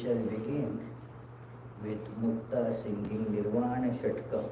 shall begin with Mukta singing Nirvana Shatkam.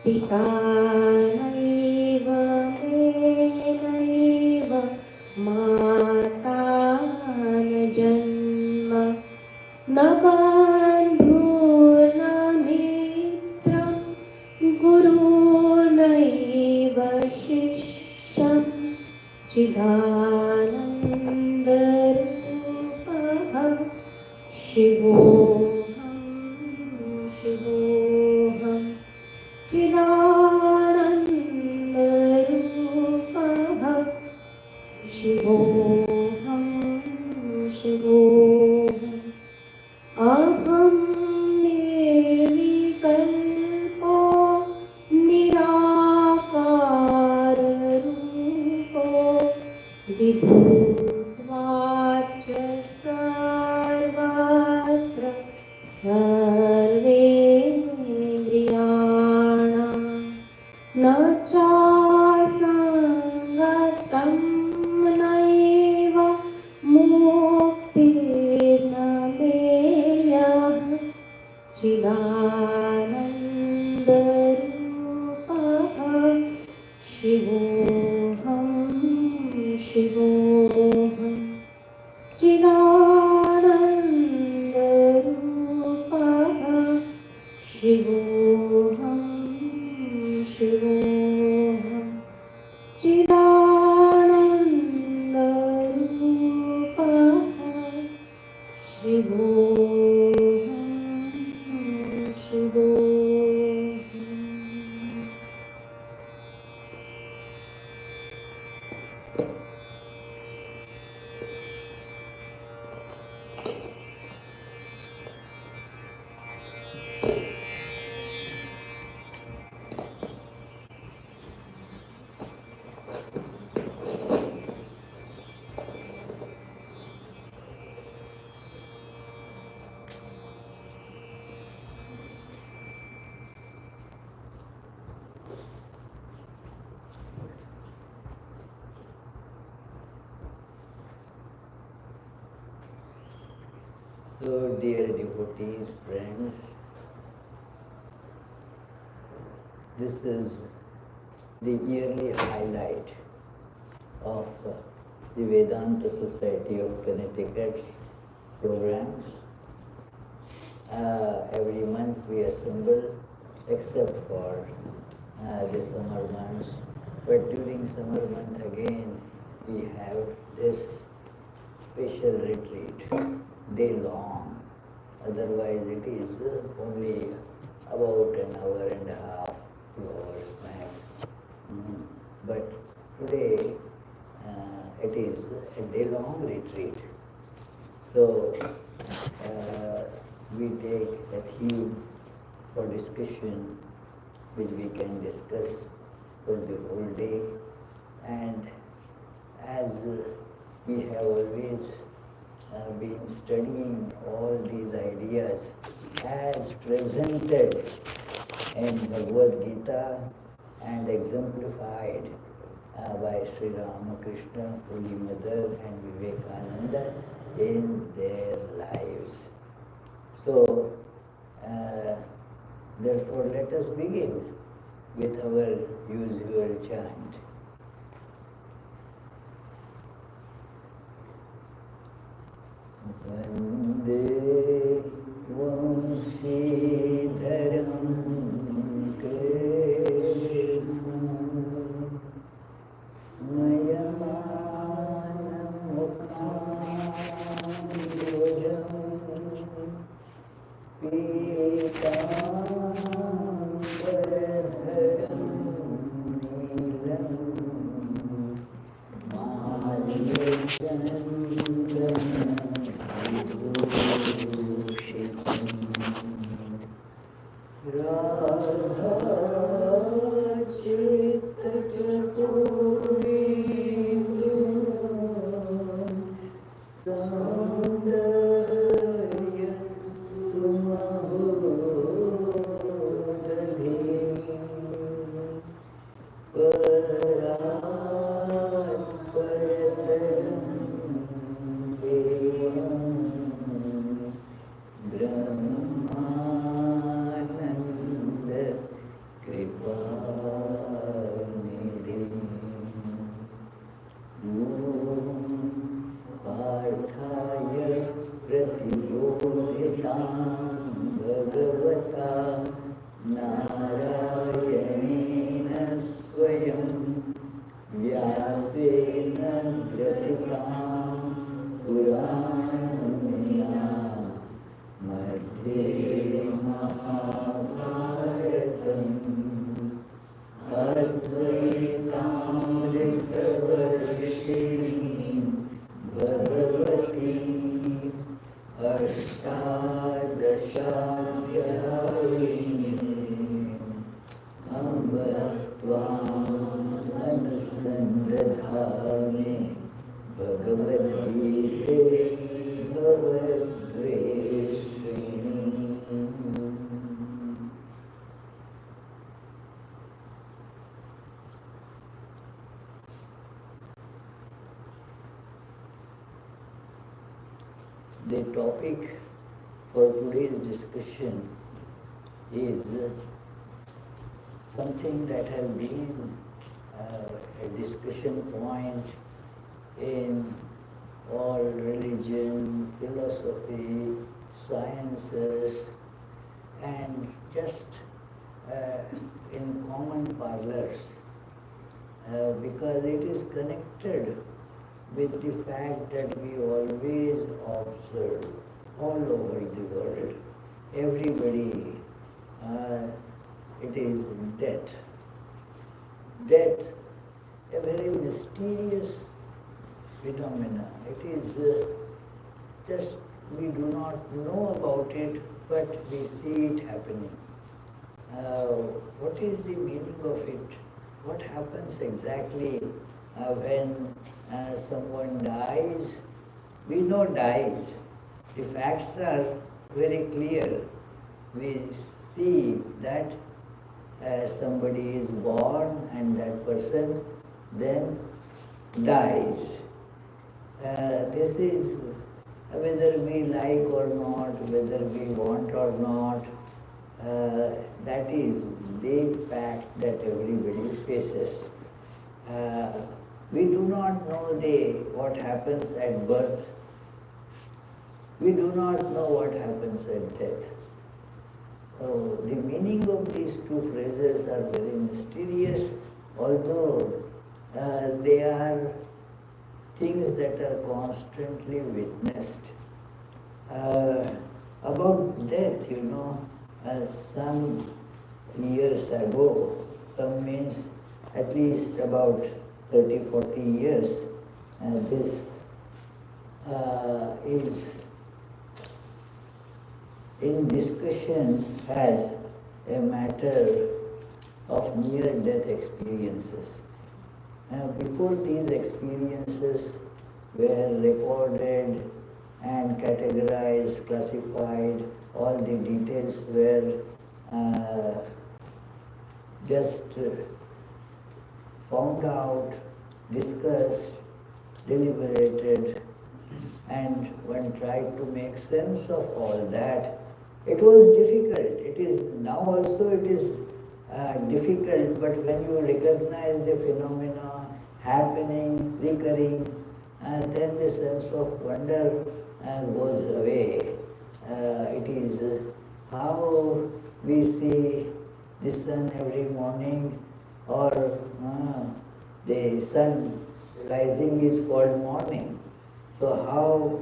पिता नैव विश्वं चिदानन्दरूपः शिवोऽहं शिवोऽहं चिदानन्दरूपः शिवोऽहं शिवोऽहम् अहं निर्विकल्पो निराकाररूपो विभूत्वाच सर्वत्र सर्वेन्द्रियाणां न चासङ्गतं नैव मुक्तिर्न मेयः चिदानन्दरूपः शिवोऽहं शिवोऽहं चिदानन्दरूपः शिवोऽहं शिवोऽहं चिदानन्दरूपः शिवोऽहं शिवोऽहम् So, dear devotees, friends, this is the yearly highlight of the Vedanta Society of Connecticut's programs. Every month we assemble, except for the summer months. But during summer month again, we have this special retreat, day long. Otherwise it is only about an hour and a half, 2 hours max. But today it is a day long retreat. So we take a theme for discussion which we can discuss for the whole day, and as we have always been studying all these ideas as presented in Bhagavad Gita and exemplified by Sri Ramakrishna, Holy Mother and Vivekananda in their lives. So, therefore let us begin with our usual chant. Vande Vamshidharam Krishnam Smayamanam Mukhandojam Pītāṁbaradharam Nīlam Mālikandanam Radha Chitta Chaturindam Saundarya Sumahodadhim Parat Parataram Devam Brahmananda Kripanidhim Om Parthaya Pratibodhitam Bhagavata Narayanena Swayam पुराणमया मध्ये महाभारतम् अद्वैतामृतवर्षिणीं भगवतीम् अष्टादशाध्यायिनीम् अम्ब त्वां मनस्सन्दधामि भगवद्गीते भवद्वेषिणीम्. The topic for today's discussion is something that has been a discussion point in all religion, philosophy, sciences, and just in common parlors, because it is connected with the fact that we always observe all over the world, everybody, it is death. Death, a very mysterious phenomena. It is just we do not know about it, but we see it happening. What is the meaning of it? What happens exactly when someone dies? We know dies. The facts are very clear. We see that somebody is born and that person then dies. This is whether we like or not, whether we want or not, that is the fact that everybody faces. We do not know what happens at birth. We do not know what happens at death. The meaning of these two phrases are very mysterious, although they are things that are constantly witnessed. About death, some years ago, some means at least about 30-40 years, this is in discussion as a matter of near-death experiences. Before these experiences were recorded and categorized, classified, all the details were just found out, discussed, deliberated, and one tried to make sense of all that. It was difficult. It is now also it is difficult, but when you recognize the phenomena happening, recurring, then the sense of wonder goes away. It is how we see the sun every morning, or the sun rising is called morning. So how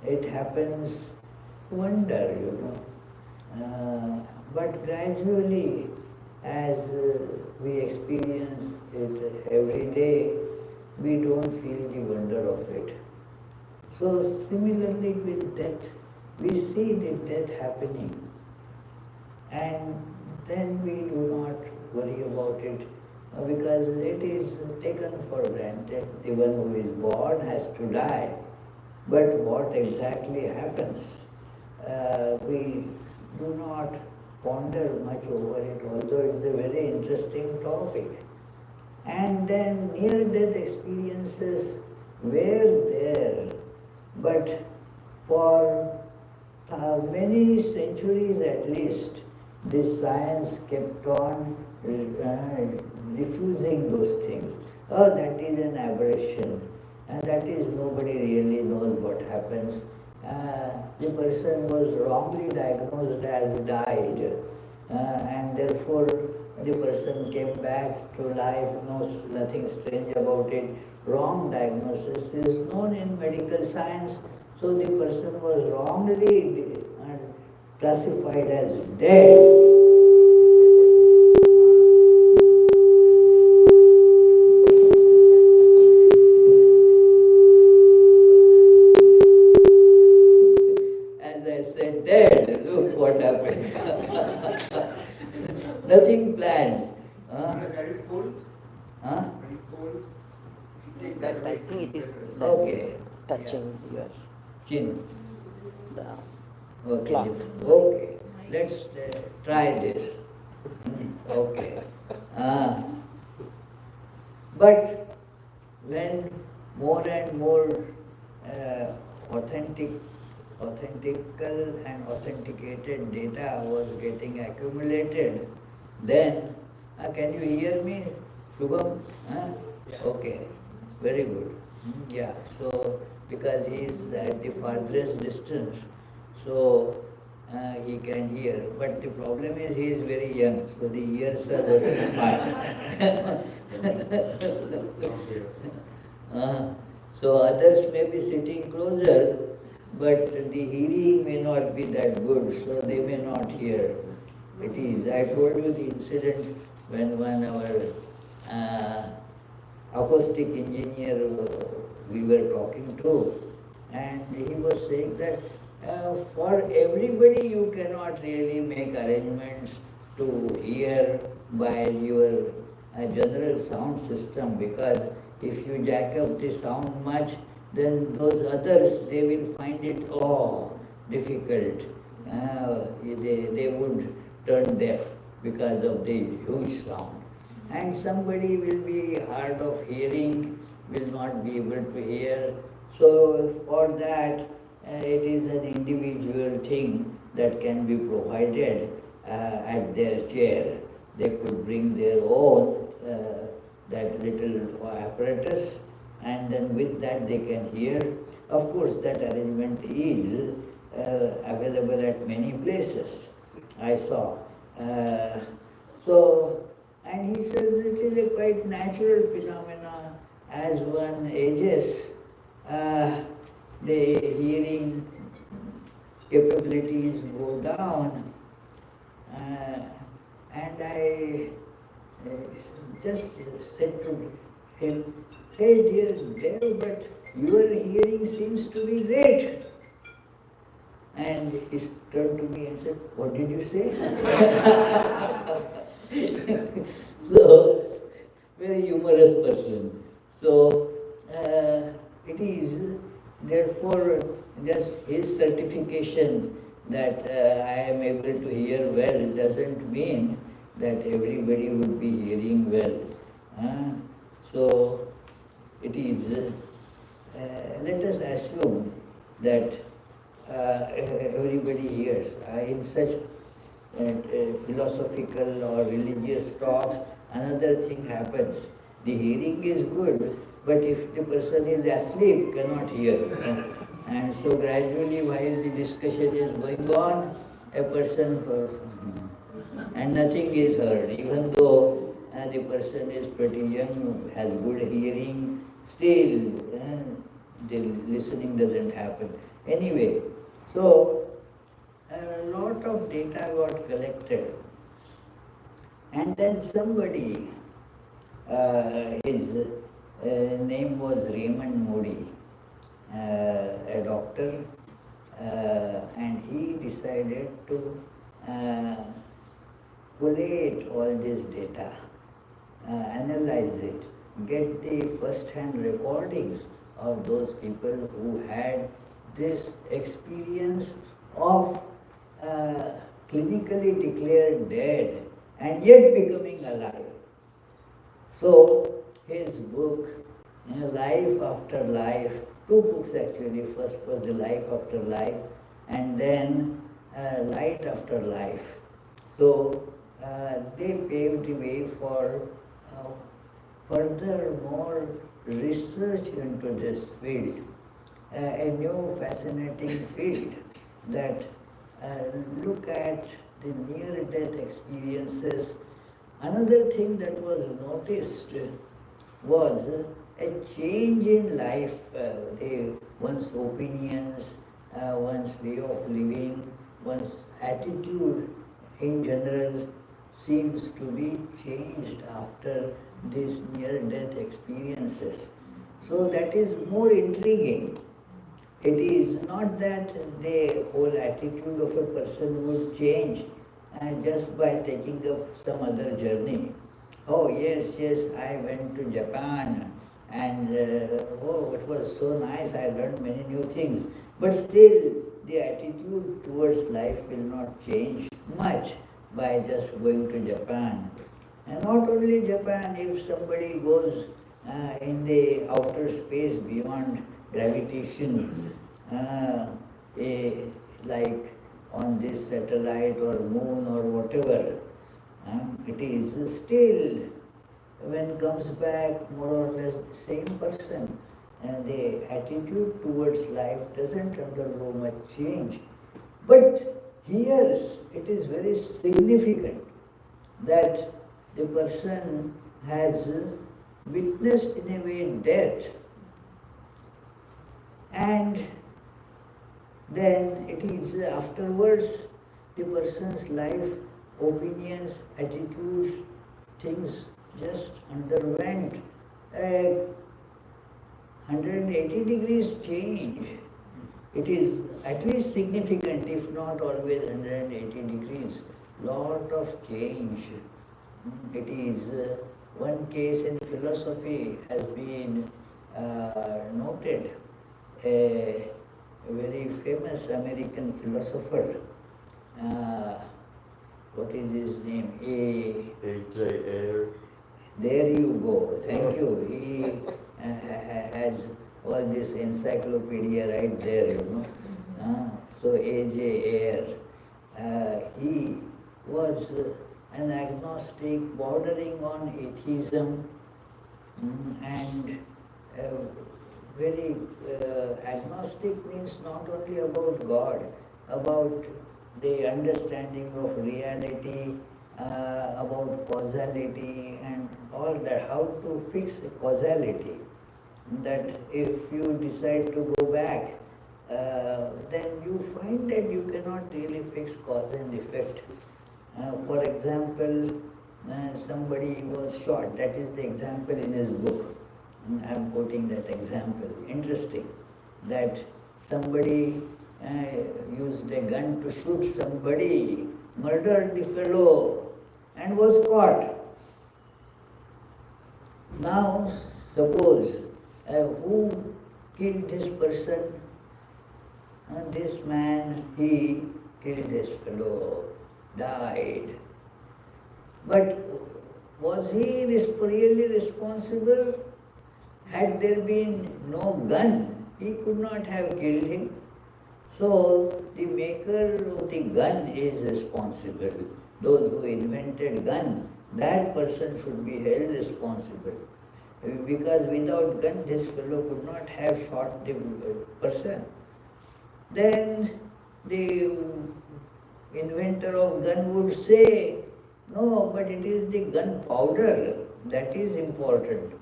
it happens, wonder, but gradually, as we experience it every day, we don't feel the wonder of it. So similarly with death, we see the death happening, and then we do not worry about it, because it is taken for granted. The one who is born has to die. But what exactly happens? We do not ponder much over it, although it's a very interesting topic. And then near-death experiences were there, but for many centuries at least, this science kept on refusing those things. Oh, that is an aberration, and that is nobody really knows what happens. The person was wrongly diagnosed as died, and therefore the person came back to life, nothing strange about it. Wrong diagnosis is known in medical science, so the person was wrongly classified as dead. As I said, dead. Look what happened. Nothing planned. Very cold. Huh? Very cold. Take That that I away. think it is Okay. touching your Chin. the Okay. cloth. Okay. Let's try this. Okay. But when more and more authentical and authenticated data was getting accumulated, then can you hear me, Shubham? Yes. Okay, very good. Yeah, so because he is at the farthest distance, so he can hear. But the problem is he is very young, so the ears are working fine. So others may be sitting closer, but the hearing may not be that good, so they may not hear. It is. I told you the incident when one our acoustic engineer we were talking to, and he was saying that for everybody you cannot really make arrangements to hear by your general sound system, because if you jack up the sound much, then those others, they will find it difficult. They would turn deaf because of the huge sound. And somebody will be hard of hearing, will not be able to hear. So for that, it is an individual thing that can be provided at their chair. They could bring their own that little apparatus, and then with that they can hear. Of course, that arrangement is available at many places. I saw. And he says it is a quite natural phenomena. As one ages, the hearing capabilities go down. And I just said to him, "Hey dear Dev, but your hearing seems to be great." And he turned to me and said, "What did you say?" So, very humorous person. So, it is therefore just his certification that I am able to hear well doesn't mean that everybody would be hearing well. So, it is, let us assume that everybody hears. In such philosophical or religious talks, another thing happens. The hearing is good, but if the person is asleep, cannot hear. And so gradually, while the discussion is going on, a person and nothing is heard, even though the person is pretty young, has good hearing, still the listening doesn't happen. Anyway, so a lot of data got collected, and then somebody, his name was Raymond Moody, a doctor, and he decided to collate all this data, analyze it, get the first-hand recordings of those people who had this experience of clinically declared dead and yet becoming alive. So his book, Life After Life, two books actually. First was The Life After Life, and then Light After Life. So they paved the way for further more research into this field, a new fascinating field that look at the near-death experiences Another thing that was noticed was a change in life, one's opinions, one's way of living, one's attitude in general seems to be changed after these near-death experiences. So that is more intriguing. It is not that the whole attitude of a person would change just by taking up some other journey. Oh yes, I went to Japan and oh, it was so nice, I learned many new things. But still, the attitude towards life will not change much by just going to Japan. And not only Japan, if somebody goes in the outer space beyond gravitation, like on this satellite or moon or whatever, it is still, when comes back, more or less the same person, and the attitude towards life doesn't undergo much change. But here it is very significant that the person has witnessed in a way death, and then it is afterwards the person's life, opinions, attitudes, things just underwent a 180 degrees change. It is at least significant, if not always 180 degrees. Lot of change. It is one case in philosophy has been noted. A very famous American philosopher, what is his name? A.J. Ayers. There you go. Thank you. He has all this encyclopedia right there, So A.J. Ayers, he was an agnostic, bordering on atheism, and very agnostic means not only about God, about the understanding of reality, about causality and all that, how to fix causality. That if you decide to go back, then you find that you cannot really fix cause and effect. For example, somebody was shot, that is the example in his book. I am quoting that example. Interesting that somebody used a gun to shoot somebody, murdered the fellow, and was caught. Now, suppose who killed this person? This man, he killed this fellow, died. But was he really responsible? Had there been no gun, he could not have killed him. So the maker of the gun is responsible. Those who invented gun, that person should be held responsible. Because without gun, this fellow could not have shot the person. Then the inventor of gun would say, no, but it is the gunpowder that is important.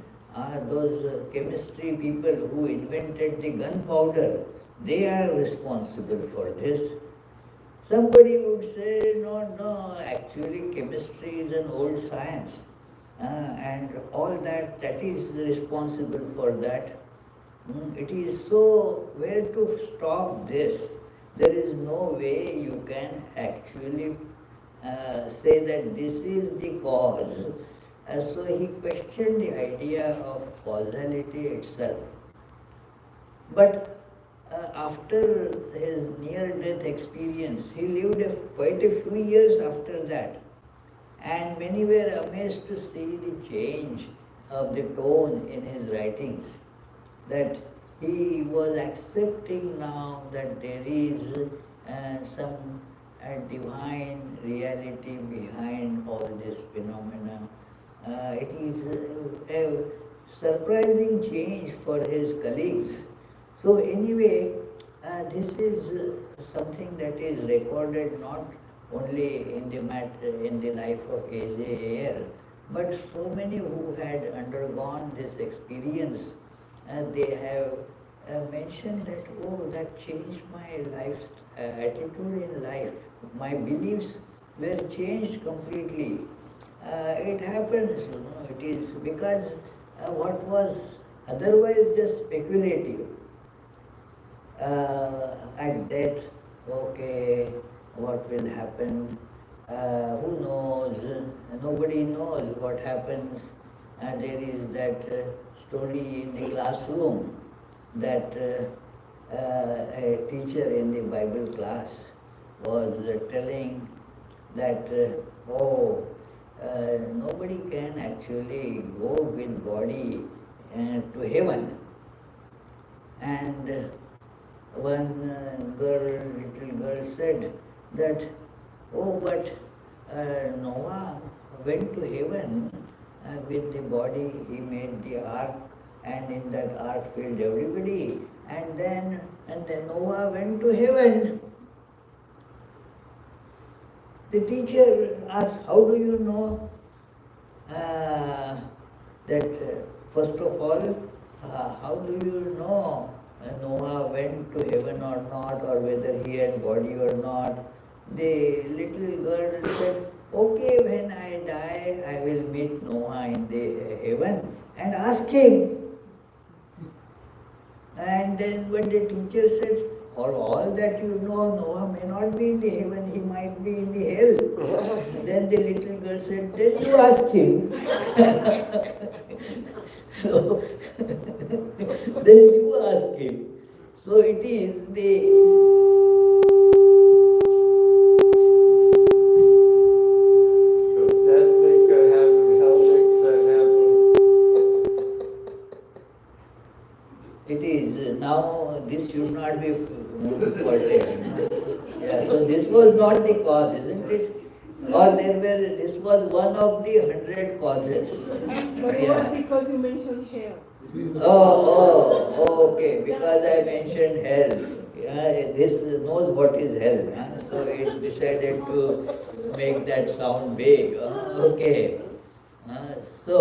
Those chemistry people who invented the gunpowder, they are responsible for this. Somebody would say, no, actually chemistry is an old science, and all that is responsible for that. It is so, where to stop this? There is no way you can actually say that this is the cause. So he questioned the idea of causality itself. But after his near-death experience, he lived quite a few years after that. And many were amazed to see the change of the tone in his writings. That he was accepting now that there is some divine reality behind all this phenomena. It is a surprising change for his colleagues. So anyway, this is something that is recorded not only in the life of A.J. but so many who had undergone this experience, they have mentioned that, oh, that changed my life's attitude in life. My beliefs were changed completely. It happens, it is because what was otherwise just speculative. At death, okay, what will happen? Who knows? Nobody knows what happens. And there is that story in the classroom that a teacher in the Bible class was telling that, nobody can actually go with body to heaven. And one little girl said that, oh, but Noah went to heaven with the body, he made the ark, and in that ark filled everybody, and then Noah went to heaven. The teacher asked, how do you know that, first of all, how do you know Noah went to heaven or not, or whether he had body or not? The little girl said, okay, when I die, I will meet Noah in the heaven and ask him. And then when the teacher said, for all that you know, Noah may not be in the heaven, he might be in the hell. Then the little girl said, then you ask him. So, then you ask him. So it is So that makes that happen. How makes that happen? It is now, this should not be quoted. Yeah, so this was not the cause, isn't it? Or this was one of the 100 causes. But Yeah. what because you mentioned hell? Okay, because I mentioned hell. Yeah, this knows what is hell. So it decided to make that sound big. Okay. So,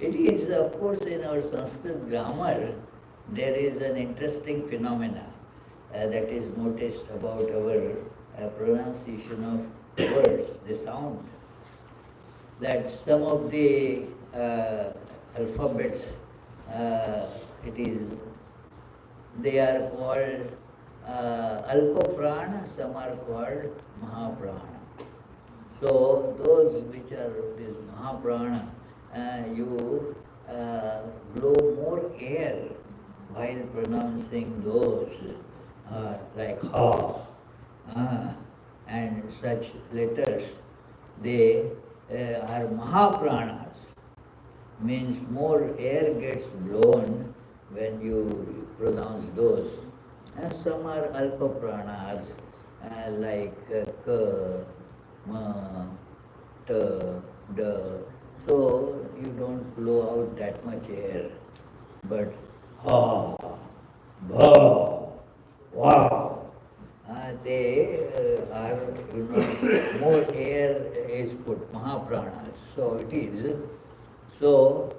it is, of course, in our Sanskrit grammar, there is an interesting phenomena that is noticed about our pronunciation of words, the sound. That some of the alphabets, they are called Alpa Prana, some are called Mahaprana. So those which are this Mahaprana, you blow more air while pronouncing those, like ha, and such letters. They are Mahapranas, means more air gets blown when you pronounce those. And some are Alpa Pranas, like Ka, Ma, Ta, Da. So you don't blow out that much air, but ha, bha, wow. They are, more air is put, Mahapranas. So it is. So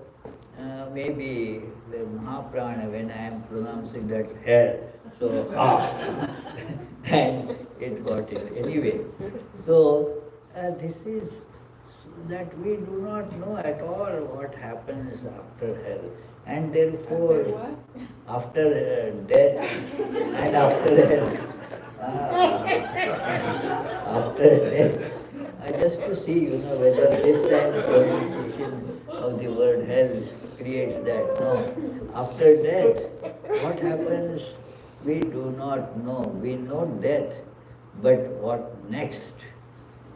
maybe the Mahaprana, when I am pronouncing that hell, so and it got it. Anyway, so this is that we do not know at all what happens after hell. And therefore, after death and after hell. After death, just to see, whether this time the pronunciation of the word hell creates that. No. After death, what happens, we do not know. We know death, but what next?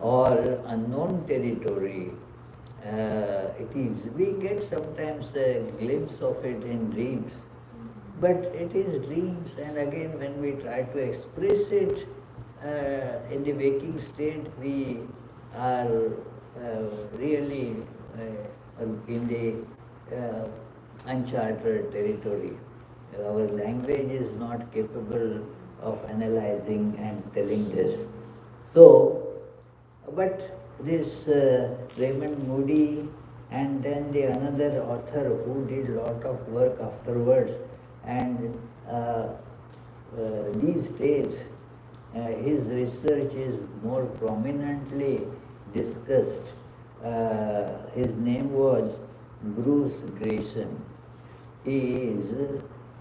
All unknown territory. It is. We get sometimes a glimpse of it in dreams. But it is dreams, and again when we try to express it in the waking state, we are really in the uncharted territory. Our language is not capable of analyzing and telling this. So, but this Raymond Moody and then the another author who did lot of work afterwards, and these days his research is more prominently discussed. His name was Bruce Grayson. He is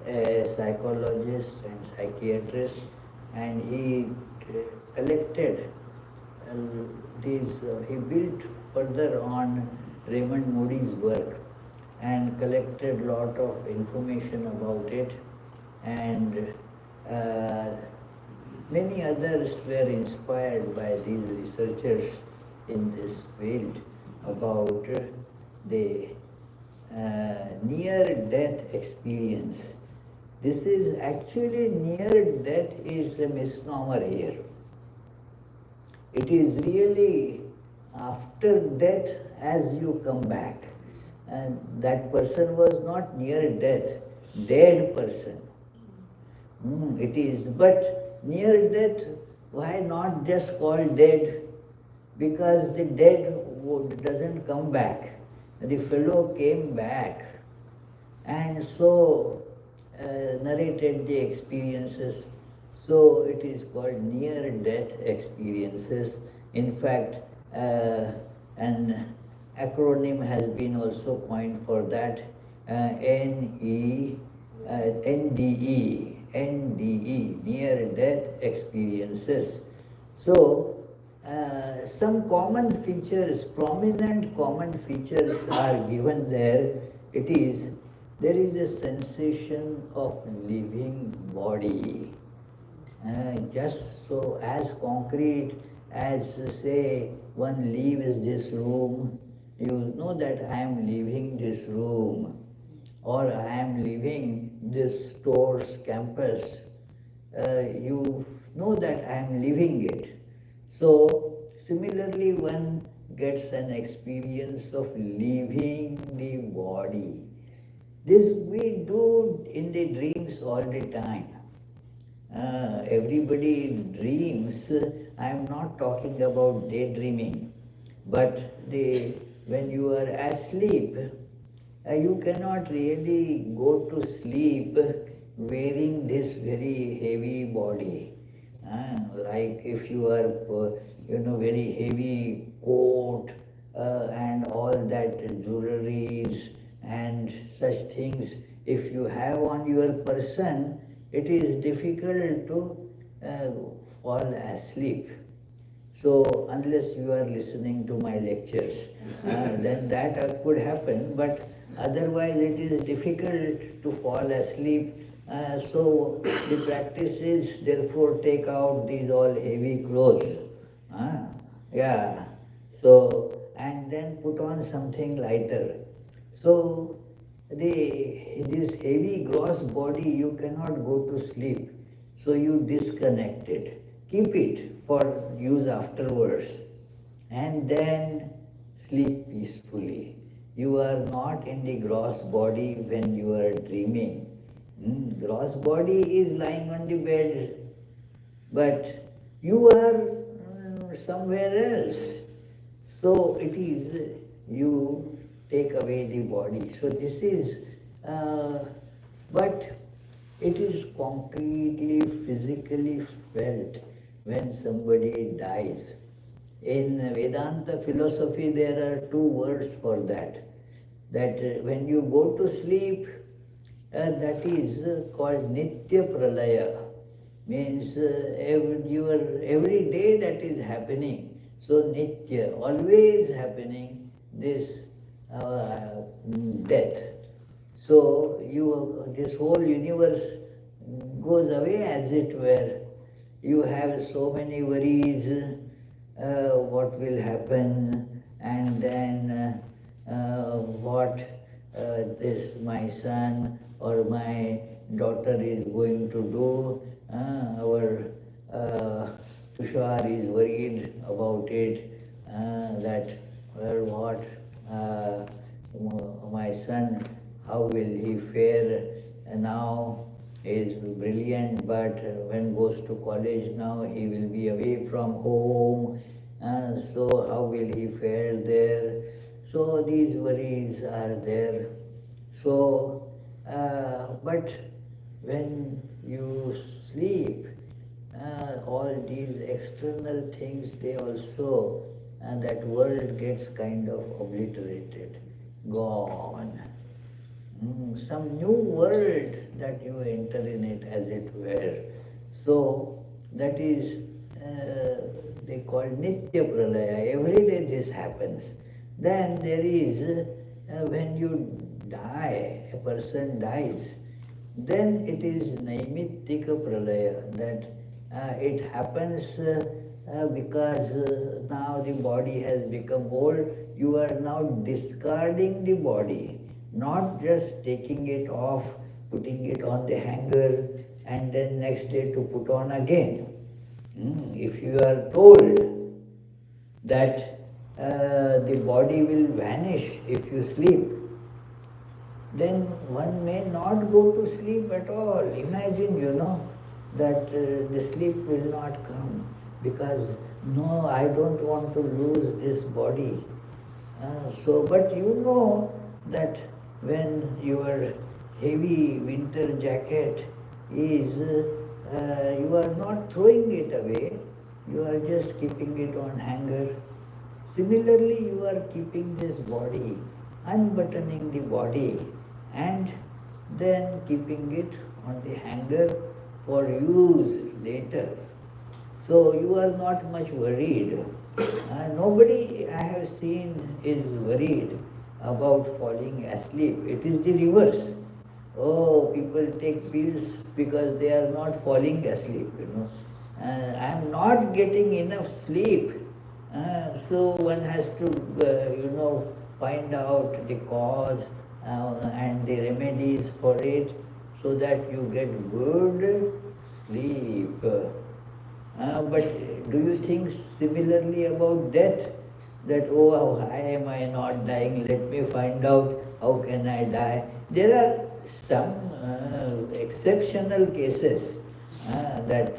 a psychologist and psychiatrist, and he collected he built further on Raymond Moody's work and collected lot of information about it, and many others were inspired by these researchers in this field about the near-death experience. This is actually near-death is a misnomer here. It is really after death as you come back. And that person was not near death, dead person. It is, but near death, why not just call dead? Because the dead doesn't come back. The fellow came back and so narrated the experiences. So it is called near-death experiences. In fact, an acronym has been also coined for that, NDE, near-death experiences. So, some common features, prominent common features are given there. There is a sensation of living body. Just so as concrete as say one leaves this room, you know that I am leaving this room, or I am leaving this store's campus. You know that I am leaving it. So similarly, one gets an experience of leaving the body. This we do in the dreams all the time. Everybody dreams. I am not talking about daydreaming, but when you are asleep, you cannot really go to sleep wearing this very heavy body. Like if you are, very heavy coat and all that jewelries and such things, if you have on your person, it is difficult to fall asleep. So unless you are listening to my lectures, then that could happen, but otherwise it is difficult to fall asleep. So the practice is therefore take out these all heavy clothes. So, and then put on something lighter. So this heavy gross body, you cannot go to sleep. So you disconnect it. Keep it for use afterwards. And then sleep peacefully. You are not in the gross body when you are dreaming. Gross body is lying on the bed, but you are somewhere else. So it is, you take away the body. So this is, but it is concretely, physically felt when somebody dies. In Vedanta philosophy, there are two words for that. That when you go to sleep, that is called Nitya Pralaya. Means every day that is happening. So Nitya, always happening, this death. So this whole universe goes away as it were. You have so many worries, what will happen, and then what this my son or my daughter is going to do. Our Tushar is worried about it, that what my son, how will he fare now, is brilliant, but when goes to college now, he will be away from home, and so how will he fare there? So these worries are there. So, but when you sleep, all these external things, they also, and that world gets kind of obliterated, gone. Some new world that you enter in it, as it were. So that is, they call Nitya Pralaya. Every day this happens. Then there is, when you die, a person dies, then it is Naimittika Pralaya, that it happens because now the body has become old. You are now discarding the body, not just taking it off, putting it on the hanger, and then next day to put on again. If you are told that the body will vanish if you sleep, then one may not go to sleep at all. Imagine, that the sleep will not come because, no, I don't want to lose this body. But you know that when your heavy winter jacket is, you are not throwing it away, you are just keeping it on hanger. Similarly, you are keeping this body, unbuttoning the body, and then keeping it on the hanger for use later. So you are not much worried. Nobody I have seen is worried about falling asleep. It is the reverse. Oh, people take pills because they are not falling asleep. I am not getting enough sleep. So one has to, find out the cause and the remedies for it, so that you get good sleep. But do you think similarly about death? That, oh, how am I not dying? Let me find out how can I die. There are some exceptional cases that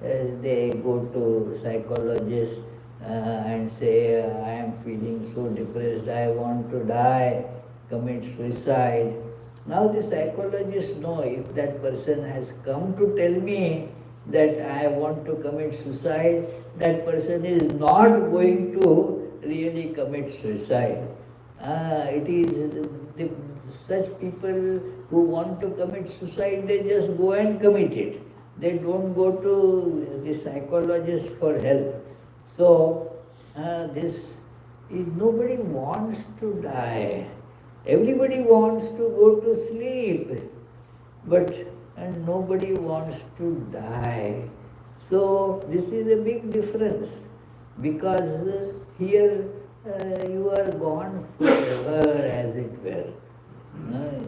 they go to psychologists and say, I am feeling so depressed, I want to die, commit suicide. Now the psychologists know, if that person has come to tell me that I want to commit suicide, that person is not going to really commit suicide. It is such people who want to commit suicide, they just go and commit it. They don't go to the psychologist for help. So, this is, nobody wants to die. Everybody wants to go to sleep, but and nobody wants to die. So this is a big difference, because here you are gone forever, as it were.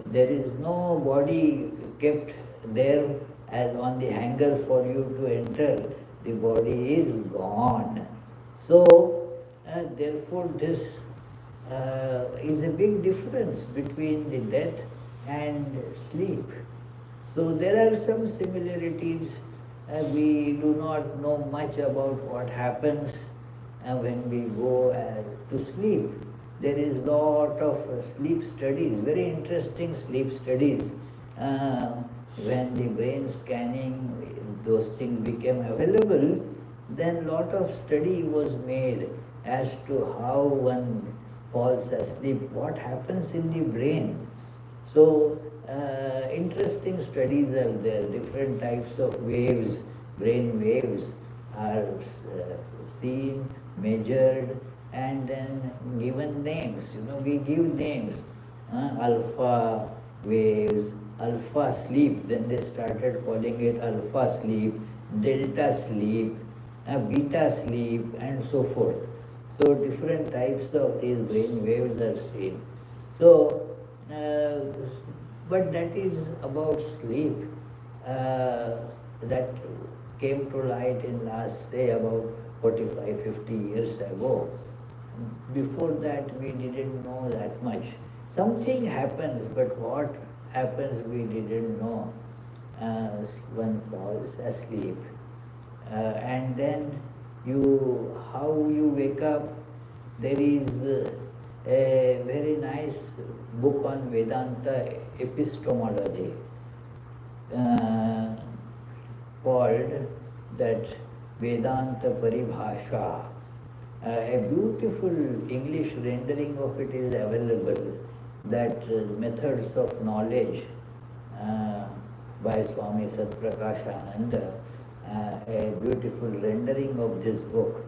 There is no body kept there as on the hanger for you to enter. The body is gone. So therefore this is a big difference between the death and sleep. So there are some similarities. We do not know much about what happens when we go to sleep. There is lot of sleep studies, very interesting sleep studies. When the brain scanning, those things became available, then lot of study was made as to how one falls asleep, what happens in the brain. So interesting studies are there. Different types of waves, brain waves are seen, measured, and then given names. We give names. Alpha waves, alpha sleep. Then they started calling it alpha sleep, delta sleep, beta sleep, and so forth. So different types of these brain waves are seen. So, but that is about sleep. That came to light in last, say, about 45, 50 years ago. Before that, we didn't know that much. Something happens, but what happens we didn't know. One falls asleep, and then how you wake up. There is a very nice book on Vedanta epistemology called that Vedanta Paribhasha. A beautiful English rendering of it is available, that methods of knowledge by Swami Satprakashananda, a beautiful rendering of this book,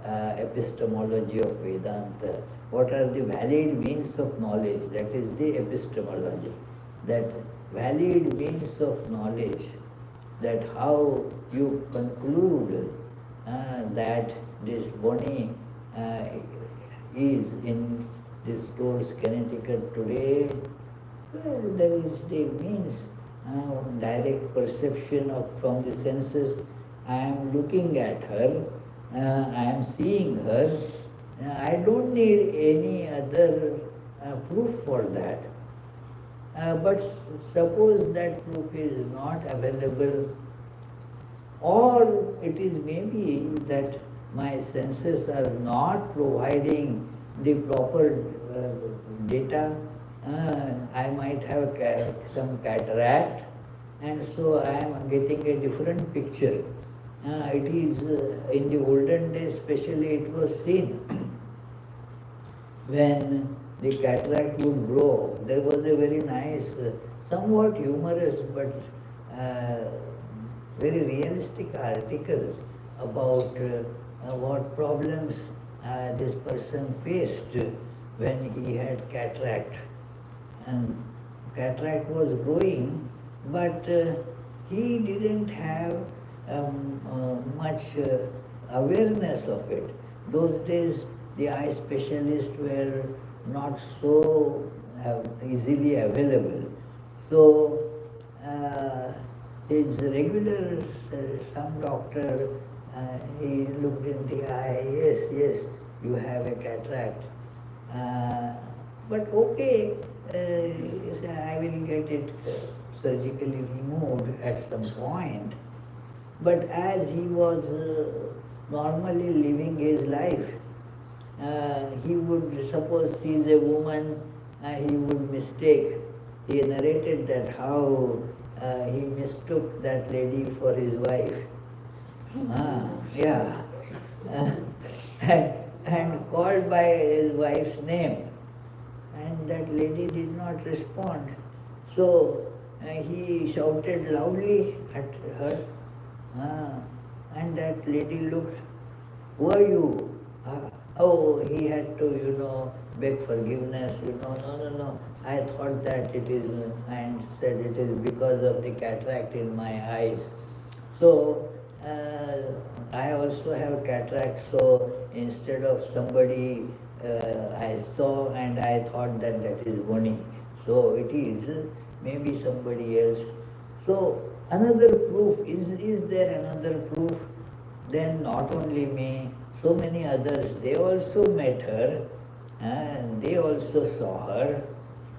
epistemology of Vedanta. What are the valid means of knowledge? That is the epistemology. That valid means of knowledge, that how you conclude that this body is in this course Connecticut today. Well, there is the means, direct perception of from the senses. I am looking at her, I am seeing her. I don't need any other proof for that. But suppose that proof is not available, or it is maybe that my senses are not providing the proper data. I might have some cataract, and so I am getting a different picture. It is in the olden days, especially, it was seen when the cataract would grow. There was a very nice, somewhat humorous but very realistic article about what problems this person faced when he had cataract. And cataract was growing, but he didn't have much awareness of it. Those days the eye specialists were not so easily available. So his regular, some doctor, he looked in the eye, yes, you have a cataract. But okay, he said, I will get it surgically removed at some point. But as he was normally living his life, he would, suppose sees a woman, he would mistake. He narrated that how he mistook that lady for his wife. Yeah. And called by his wife's name. And that lady did not respond. So he shouted loudly at her. And that lady looked, who are you? Oh, he had to, beg forgiveness, no, I thought that it is, and said it is because of the cataract in my eyes. So, I also have cataract, so instead of somebody I saw and I thought that is Boni. So it is maybe somebody else. So another proof, is there another proof? Then not only me, so many others, they also met her and they also saw her.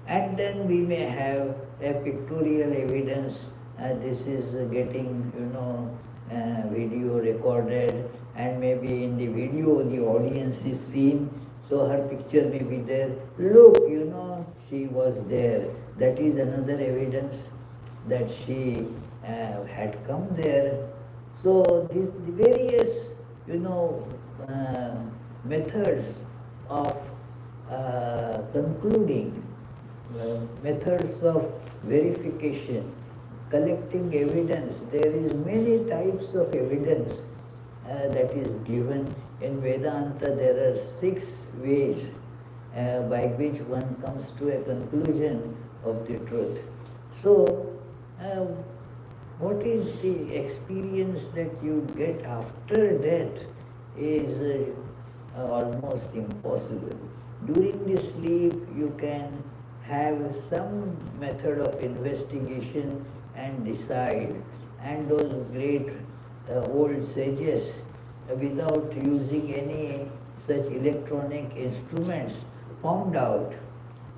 And then we may have a pictorial evidence. This is getting, video recorded, and maybe in the video the audience is seen, so her picture may be there. Look, she was there. That is another evidence that she had come there. So these various, methods of concluding, methods of verification, collecting evidence. There is many types of evidence that is given in Vedanta. There are 6 ways by which one comes to a conclusion of the truth. So, what is the experience that you get after death is almost impossible. During the sleep, you can have some method of investigation and decide. And those great old sages, without using any such electronic instruments, found out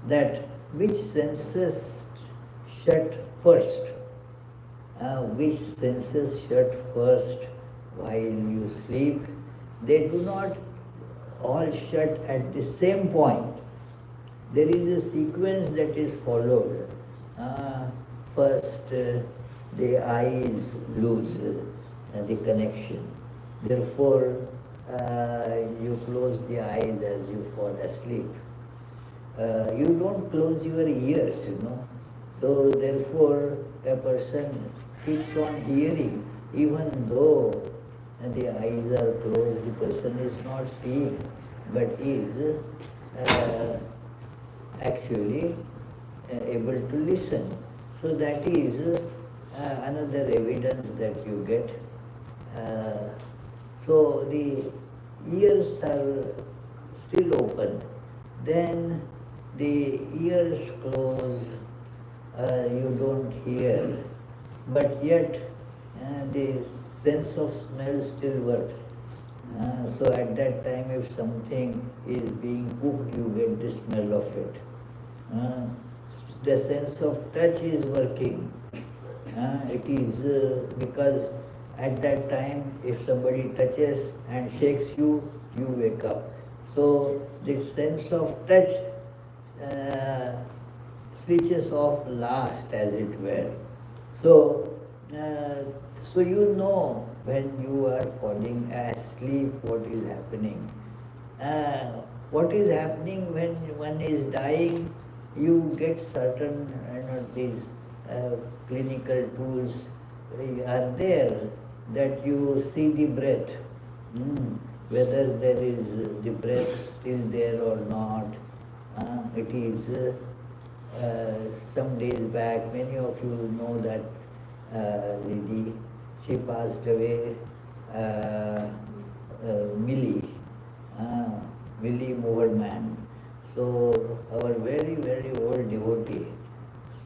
that which senses shut first. Which senses shut first while you sleep? They do not all shut at the same point. There is a sequence that is followed. First, the eyes lose the connection. Therefore, you close the eyes as you fall asleep. You don't close your ears, So therefore, a person keeps on hearing, even though the eyes are closed, the person is not seeing, but is actually able to listen. So that is another evidence that you get. So the ears are still open. Then the ears close, you don't hear, but yet the sense of smell still works. So at that time, if something is being cooked, you get the smell of it. The sense of touch is working. It is because at that time, if somebody touches and shakes you, you wake up. So the sense of touch switches off last, as it were. So, so you know when you are falling asleep what is happening. What is happening when one is dying? You get certain these clinical tools are there that you see the breath, whether there is the breath still there or not. It is some days back, many of you know that lady, she passed away, Millie Moverman. So our very, very old devotee.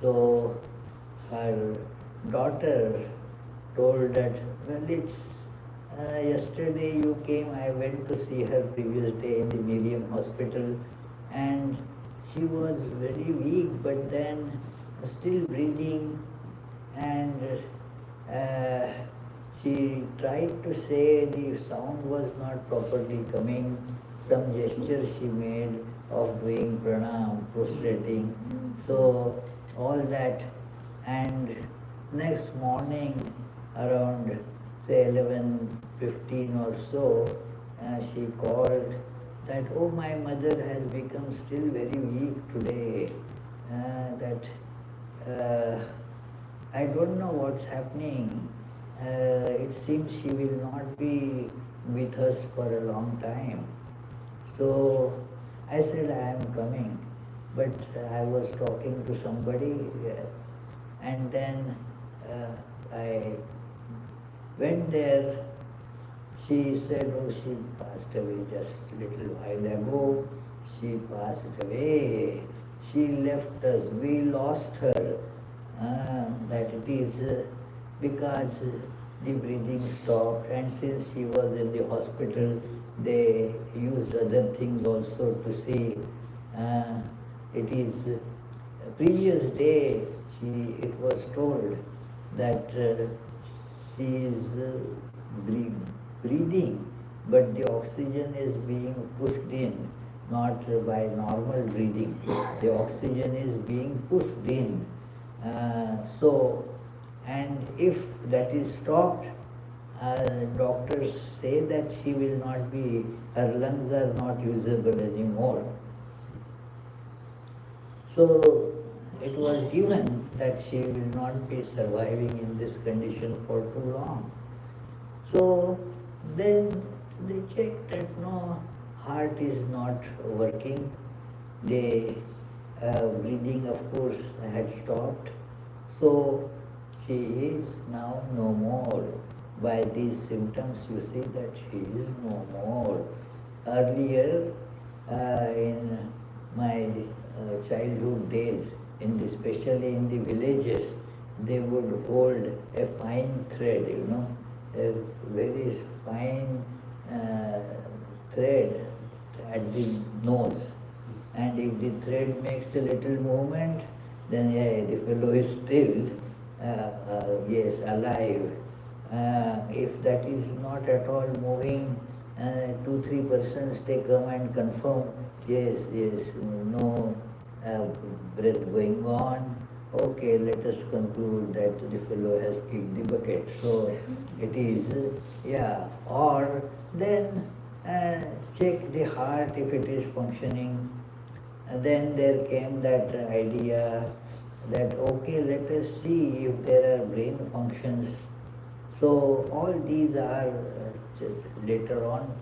So her daughter told that, well, it's yesterday you came, I went to see her previous day in the Miriam hospital, and she was very weak, but then still breathing, and she tried to say the sound was not properly coming. Some gesture she made of doing pranam, prostrating. So all that, and next morning around say 11:15 or so, she called that, oh, my mother has become still very weak today, I don't know what's happening. It seems she will not be with us for a long time. So I said, I am coming. But I was talking to somebody, and then I went there. She said, oh, she passed away just a little while ago. She passed away. She left us. We lost her. That it is because the breathing stopped, and since she was in the hospital, they used other things also to see. It is previous day it was told that she is breathing, but the oxygen is being pushed in, not by normal breathing. The oxygen is being pushed in. And if that is stopped, doctors say that she will not be, her lungs are not usable anymore. So it was given that she will not be surviving in this condition for too long. So then they checked that no, heart is not working. The breathing, of course, had stopped. So she is now no more. By these symptoms, you see that she is no more. Earlier, in my childhood days, especially in the villages, they would hold a fine thread, a very fine thread at the nose. And if the thread makes a little movement, then yeah, the fellow is still, yes, alive. If that is not at all moving, 2-3 persons they come and confirm, yes, yes, no breath going on. Okay, let us conclude that the fellow has kicked the bucket. So it is, yeah. Or then check the heart if it is functioning. And then there came that idea that okay, let us see if there are brain functions. So all these are later on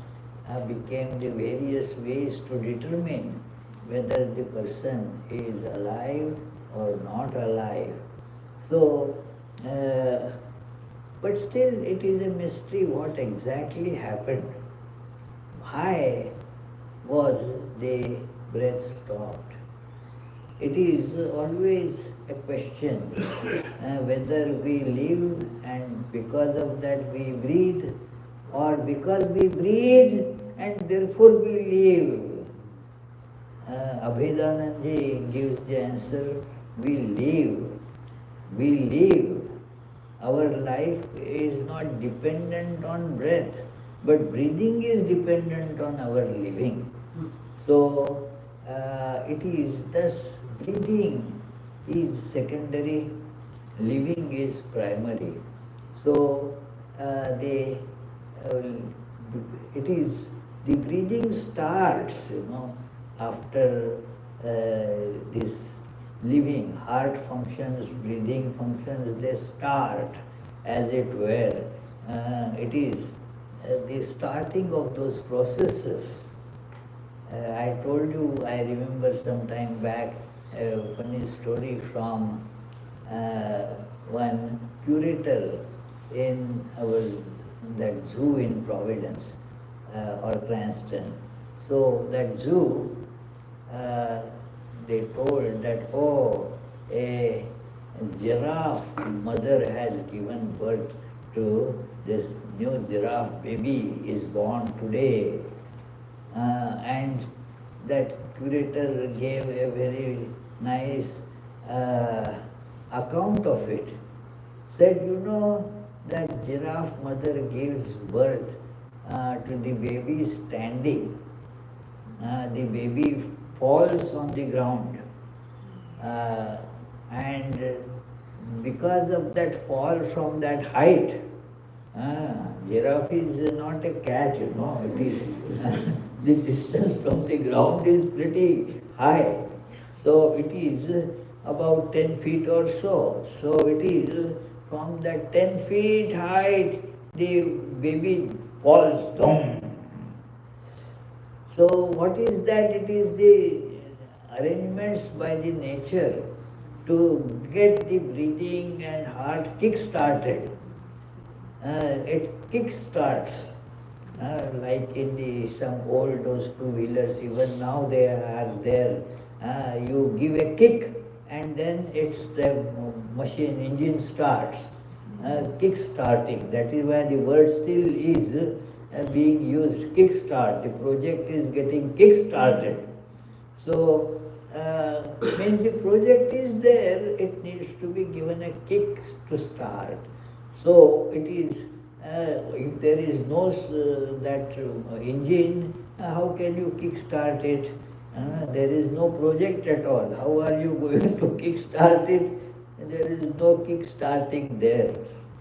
became the various ways to determine whether the person is alive or not alive. So, but still it is a mystery what exactly happened. Why was the breath stopped? It is always a question whether we live and because of that we breathe, or because we breathe and therefore we live. Abhidananji gives the answer, we live. We live. Our life is not dependent on breath, but breathing is dependent on our living. So, it is thus breathing is secondary, living is primary. So, it is the breathing starts, after this living, heart functions, breathing functions, they start as it were. It is the starting of those processes. I told you, I remember some time back a funny story from one curator in that zoo in Providence or Cranston. So that zoo, they told that, oh, a giraffe mother has given birth to this new giraffe baby is born today. And that curator gave a very nice account of it. Said, that giraffe mother gives birth to the baby standing. The baby falls on the ground. And because of that fall from that height, giraffe is not a cat, it is the distance from the ground is pretty high. So it is about 10 feet or so. So it is from that 10 feet height, the baby falls down. So what is that? It is the arrangements by the nature to get the breathing and heart kick-started. It kick-starts. Like in some old those two-wheelers, even now they are there. You give a kick and then the machine engine starts. Kick-starting, that is why the word still is being used, kick-start. The project is getting kick-started. So, when the project is there, it needs to be given a kick to start. So, it is, if there is no that engine, how can you kick-start it? There is no project at all. How are you going to kick-start it? There is no kick-starting there.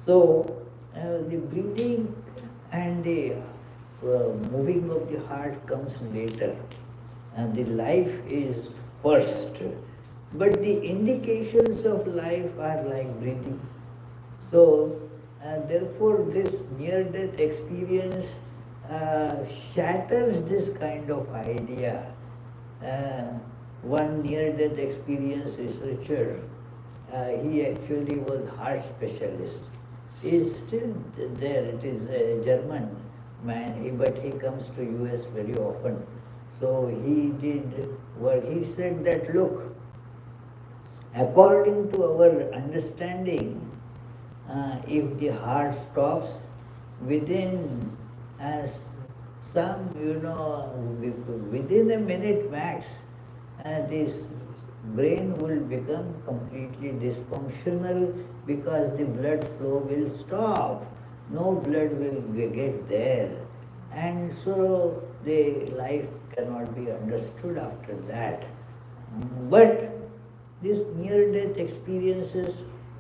So, the breathing and the moving of the heart comes later. And the life is first. But the indications of life are like breathing. So, therefore, this near-death experience shatters this kind of idea. One near-death experience researcher, he actually was heart specialist. He is still there. It is a German man, but he comes to US very often. So he did work. He said that, look, according to our understanding, if the heart stops within within a minute max, this brain will become completely dysfunctional because the blood flow will stop. No blood will get there. And so the life cannot be understood after that. But these near-death experiences,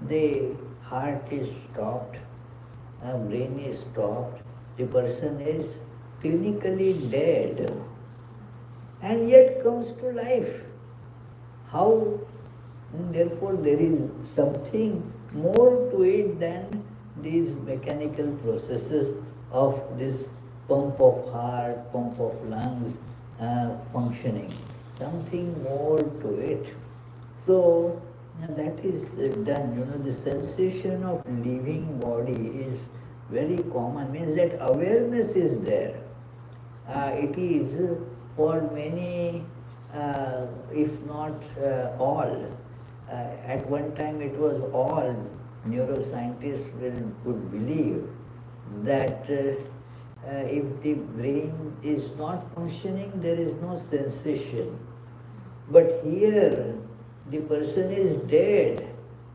the heart is stopped, brain is stopped, the person is clinically dead and yet comes to life. How? Therefore, there is something more to it than these mechanical processes of this pump of heart, pump of lungs functioning. Something more to it. So that is done. The sensation of leaving body is very common. Means that awareness is there. It is for many, if not all. At one time it was all. Neuroscientists would believe that if the brain is not functioning, there is no sensation. But here, the person is dead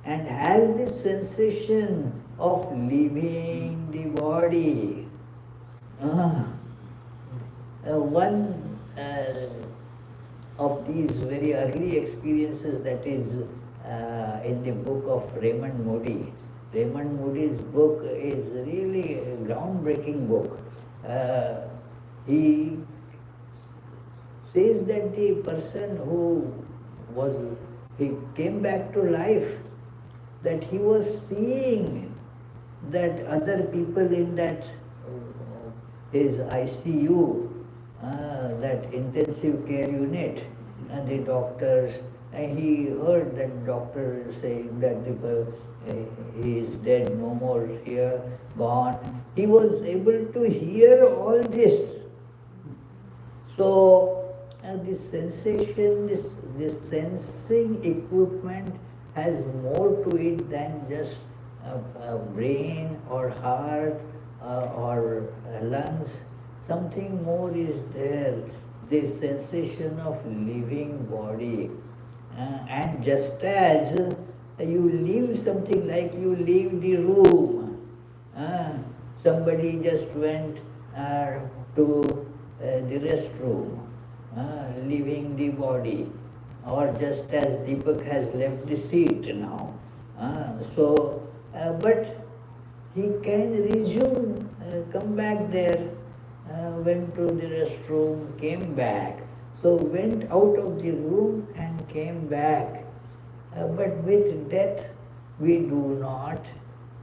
and has the sensation of leaving the body. One of these very early experiences that is in the book of Raymond Moody. Raymond Moody's book is really a groundbreaking book. He says that the person he came back to life, that he was seeing that other people in that his ICU, that intensive care unit, and the doctors, and he heard that doctor saying that he is dead, no more here, gone. He was able to hear all this. So this sensation, this sensing equipment has more to it than just a brain or heart or lungs. Something more is there, this sensation of living body. And just as you leave something, like you leave the room, somebody just went to the restroom, leaving the body, or just as Deepak has left the seat now. But he can resume, come back there, went to the restroom, came back. So went out of the room and came back. But with death, we do not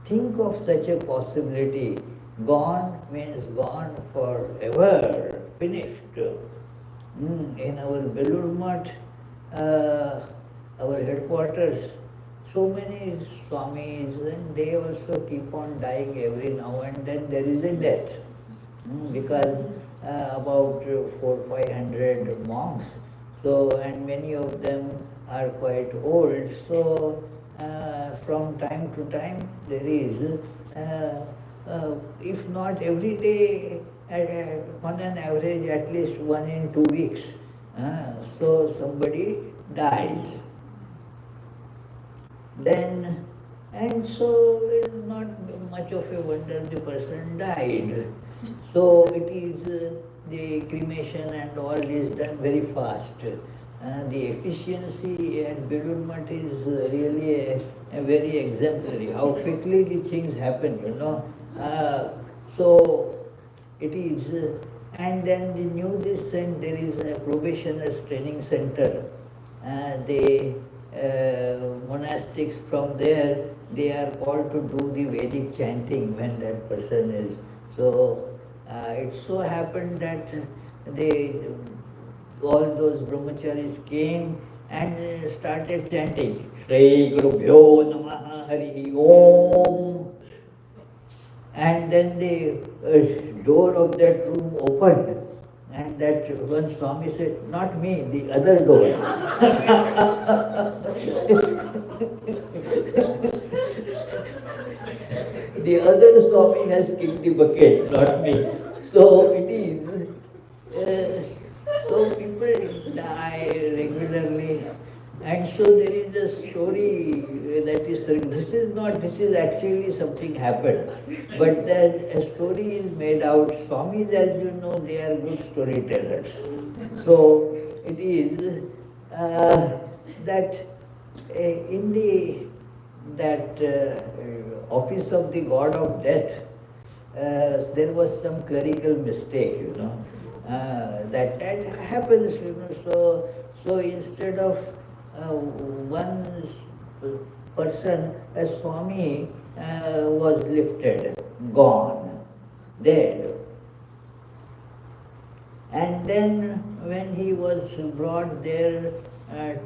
think of such a possibility. Gone means gone forever, finished. In our Belur Math, our headquarters, so many Swamis, and they also keep on dying every now and then. There is a death. Because about 400-500 monks, so, and many of them are quite old, so from time to time there is, if not every day, on an average at least 1 in 2 weeks, so somebody dies. Then, and so it is not much of a wonder the person died. So it is the cremation and all is done very fast. The efficiency at Belur Math is really a very exemplary. How quickly the things happen, So it is, and then the news is sent. There is a probationers training center. The monastics from there, they are called to do the Vedic chanting when that person is. So it so happened that all those brahmacharis came and started chanting Shri Gurubhyo Namaha Hari Om. And then the door of that room opened, and that one Swami said, "Not me, the other door." The other Swami has kicked the bucket, not me. So it is. So people die regularly, and So there is a story that is, this is actually something happened, but that a story is made out. Swamis, as you know, they are good storytellers. So it is that in that office of the god of death, there was some clerical mistake, that happens, So instead of one person, a Swami was lifted, gone, dead. And then when he was brought there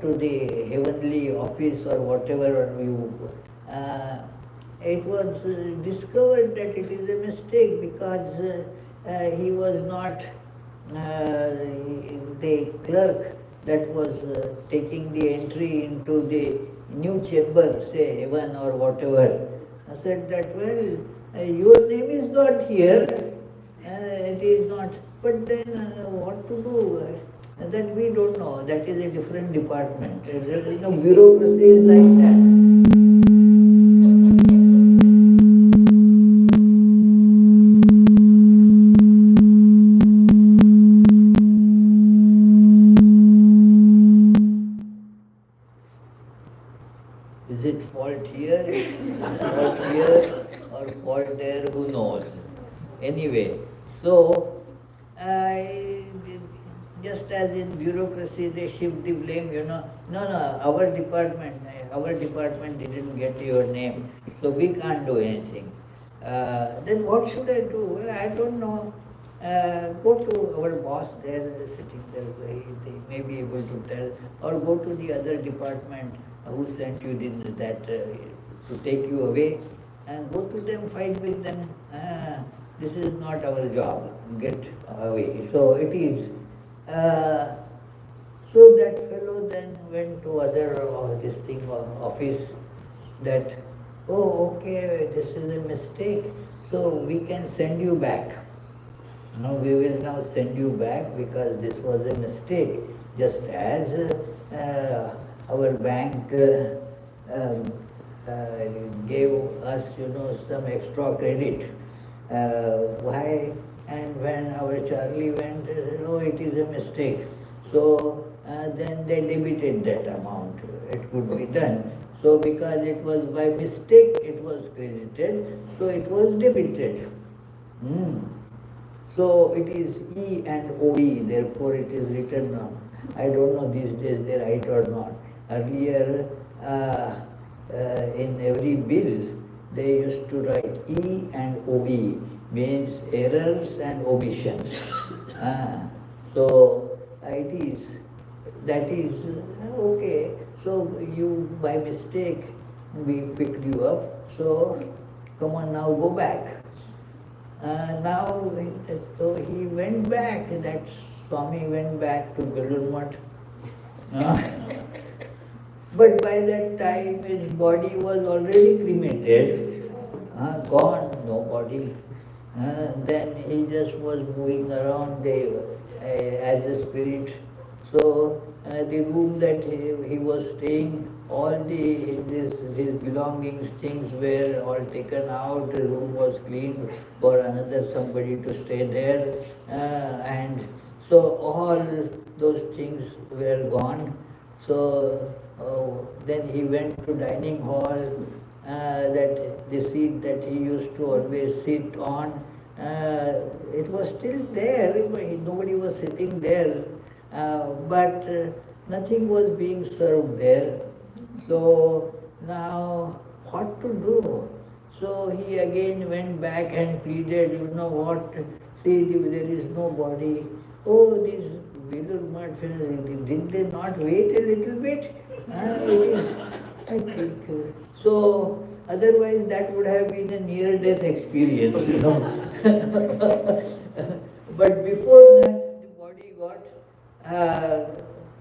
to the heavenly office or whatever it was discovered that it is a mistake because he was not the clerk that was taking the entry into the new chamber, say heaven or whatever. I said that, well, your name is not here, it is not, but then what to do? That we don't know, that is a different department. Bureaucracy is like that. Is it fault here, fault here, or fault there? Who knows? Anyway, so just as in bureaucracy, they shift the blame. No, our department didn't get your name, so we can't do anything. Then what should I do? Well, I don't know. Go to our boss there, sitting there, they may be able to tell, or go to the other department who sent you to take you away, and go to them, fight with them. This is not our job, get away. So it is. So that fellow then went to other office that, oh, okay, this is a mistake, so we can send you back. No, we will now send you back because this was a mistake. Just as our bank gave us, some extra credit. Why? And when our Charlie went, no, it is a mistake. So then they debited that amount. It could be done. So because it was by mistake, it was credited, so it was debited. So it is E and OE, therefore it is written on. I don't know these days they write or not. Earlier, in every bill, they used to write E and OE, means errors and omissions. So that is okay. So you, by mistake, we picked you up. So come on now, go back. So he went back, that Swami went back to Belur but by that time his body was already cremated, gone, no body. Then he just was moving around as a spirit. So the room that he was staying, all his belongings, things were all taken out. The room was cleaned for another somebody to stay there, and so all those things were gone. So then he went to dining hall. That the seat that he used to always sit on, it was still there. Nobody was sitting there, but nothing was being served there. So now what to do? So he again went back and pleaded, what, see, there is no body. Oh, these did they not wait a little bit? I think. So otherwise that would have been a near-death experience, But before that, the body got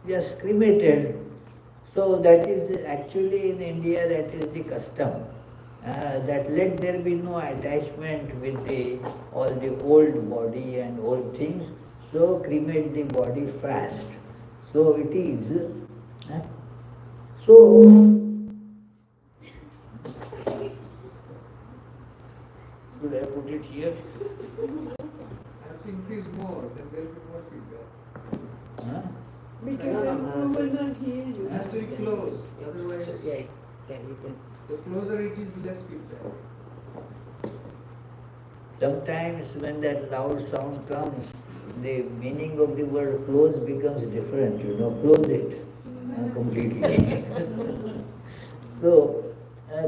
just cremated. So that is actually in India, that is the custom. That let there be no attachment with all the old body and old things. So cremate the body fast. So it is. So, should I put it here? I have to increase more, then there will be more feedback. Huh? Because then we will not hear you. It has to be close, otherwise, Yeah, you can. the closer it is, less feedback. Sometimes when that loud sound comes, the meaning of the word close becomes different, close it completely. So,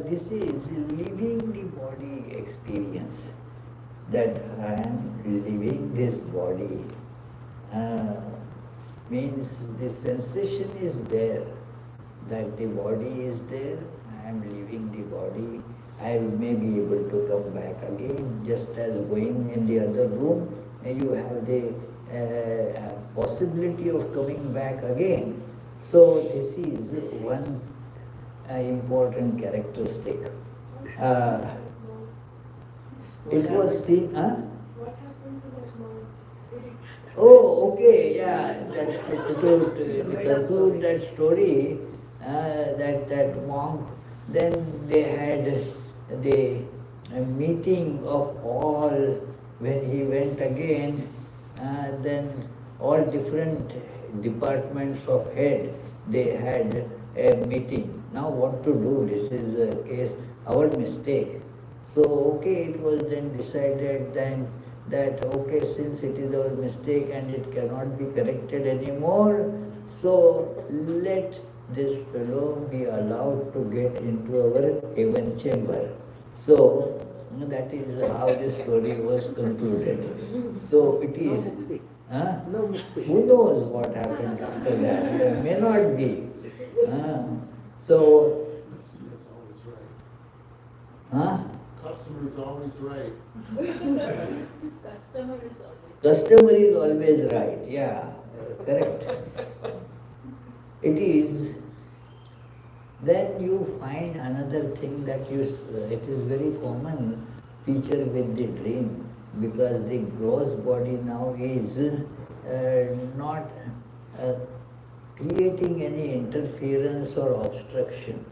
this is living the body experience, that I am living this body. Means the sensation is there, that the body is there, I am leaving the body, I may be able to come back again, just as going in the other room, and you have the possibility of coming back again. So this is one important characteristic. It was seen, huh? What happened to that monk? Spirit. Oh, okay, yeah. To conclude that story, that monk, then they had the meeting of all. When he went again, then all different departments of head, they had a meeting. Now what to do? This is a case, our mistake. So, okay, it was then decided then that, okay, since it is our mistake and it cannot be corrected anymore, so let this fellow be allowed to get into our heaven chamber. So, that is how the story was concluded. So, it is. Huh? No mistake. Who knows what happened after that? There may not be. So, huh? Customer is always right. Customer is always right, yeah, correct. It is. Then you find another thing that it is very common feature with the dream, because the gross body now is not creating any interference or obstruction.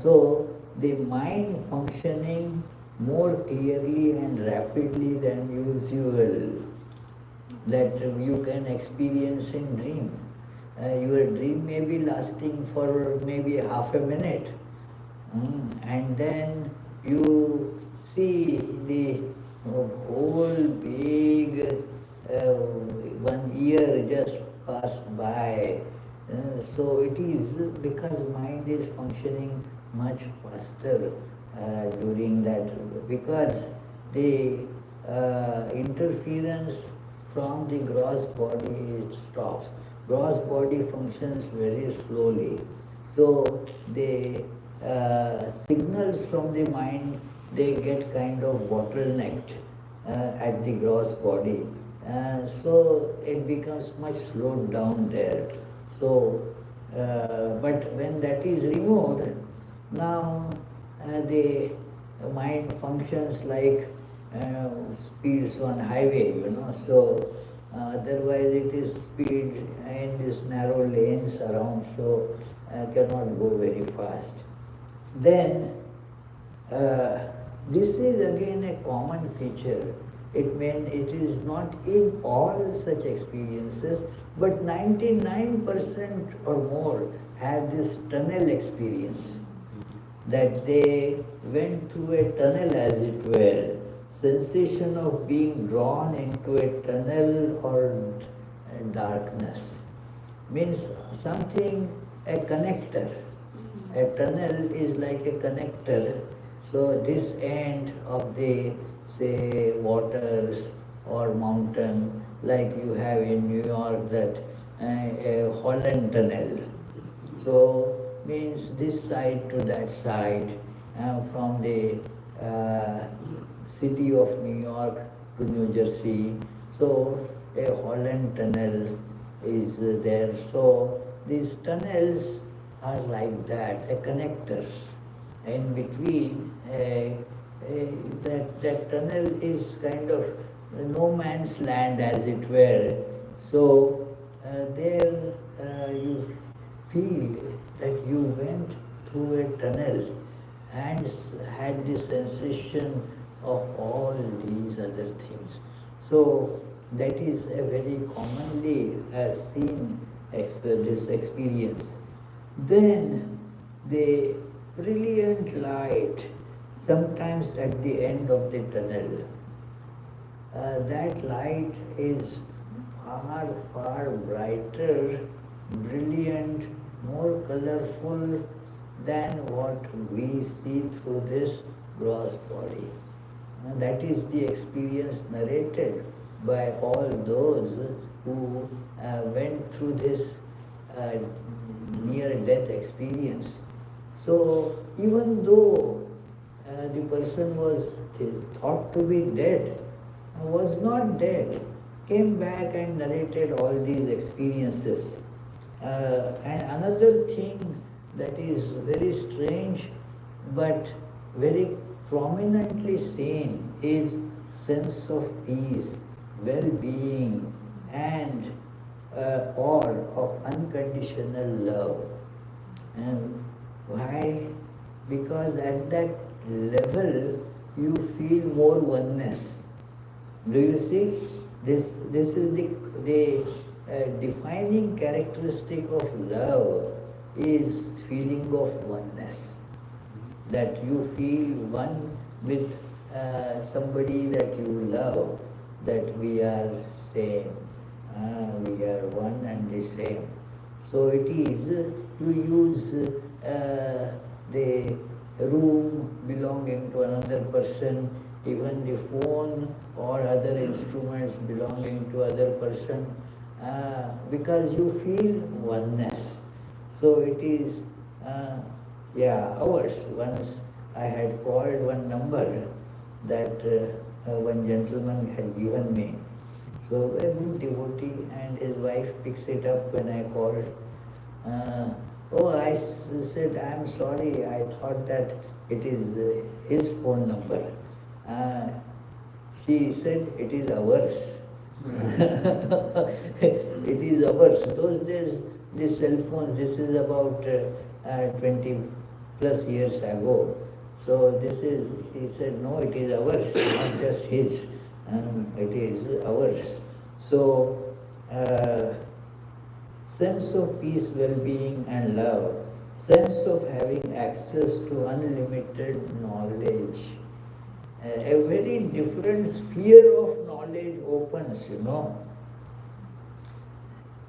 So the mind functioning more clearly and rapidly than usual, that you can experience in dream. Your dream may be lasting for maybe half a minute, and then you see the whole big 1 year just passed by. So it is because mind is functioning much faster during that, because the interference from the gross body stops. Gross body functions very slowly. So the signals from the mind, they get kind of bottlenecked at the gross body. So it becomes much slowed down there. So, but when that is removed, now the mind functions like speeds on highway, so otherwise it is speed in these narrow lanes around, so cannot go very fast. Then this is again a common feature. It is not in all such experiences, but 99% or more have this tunnel experience, that they went through a tunnel, as it were, sensation of being drawn into a tunnel or darkness. Means something, a connector. A tunnel is like a connector. So this end of the, say, waters or mountain, like you have in New York, that a Holland tunnel. So means this side to that side, from the city of New York to New Jersey. So a Holland tunnel is there. So these tunnels are like that, a connectors. In between, that tunnel is kind of no man's land, as it were. So there you feel that you went through a tunnel and had the sensation of all these other things. So that is a very commonly seen this experience. Then the brilliant light, sometimes at the end of the tunnel, that light is far, far brighter, brilliant, more colorful than what we see through this gross body. And that is the experience narrated by all those who went through this near-death experience. So even though the person was thought to be dead, was not dead, came back and narrated all these experiences. And another thing that is very strange but very prominently seen is sense of peace, well-being, and or of unconditional love. And why? Because at that level you feel more oneness. Do you see? This is the defining characteristic of love is feeling of oneness. That you feel one with somebody that you love, that we are same, we are one and the same. So it is, you use the room belonging to another person, even the phone or other instruments belonging to other person, because you feel oneness. So it is, ours. Once I had called one number that one gentleman had given me. So a good devotee, and his wife picks it up when I called. I said, I'm sorry, I thought that it is his phone number. She said, it is ours. It is ours. Those days, the cell phones, this is about 20 plus years ago. So this is, he said, no, it is ours, not just his. It is ours. So, sense of peace, well-being and love, sense of having access to unlimited knowledge. A very different sphere of knowledge opens,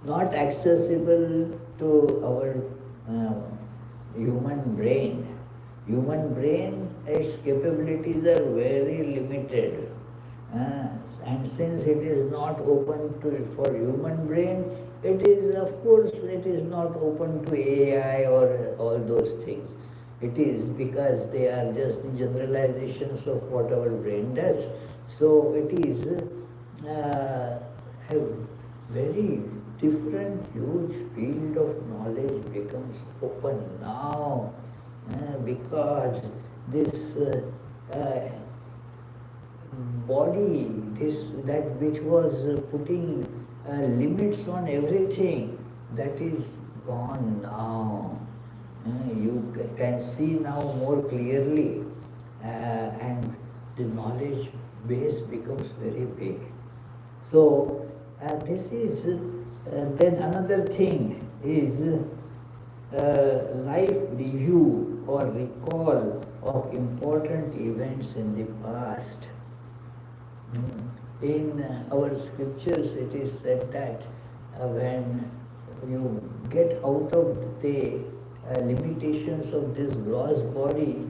not accessible to our human brain. Human brain, its capabilities are very limited. And since it is not open for human brain, it is, of course, it is not open to AI or all those things. It is because they are just generalizations of what our brain does. So it is a very different, huge field of knowledge becomes open now, because this body, that which was putting limits on everything, that is gone now. You can see now more clearly, and the knowledge base becomes very big. So this is, then another thing is life review or recall of important events in the past. In our scriptures it is said that when you get out of the limitations of this gross body,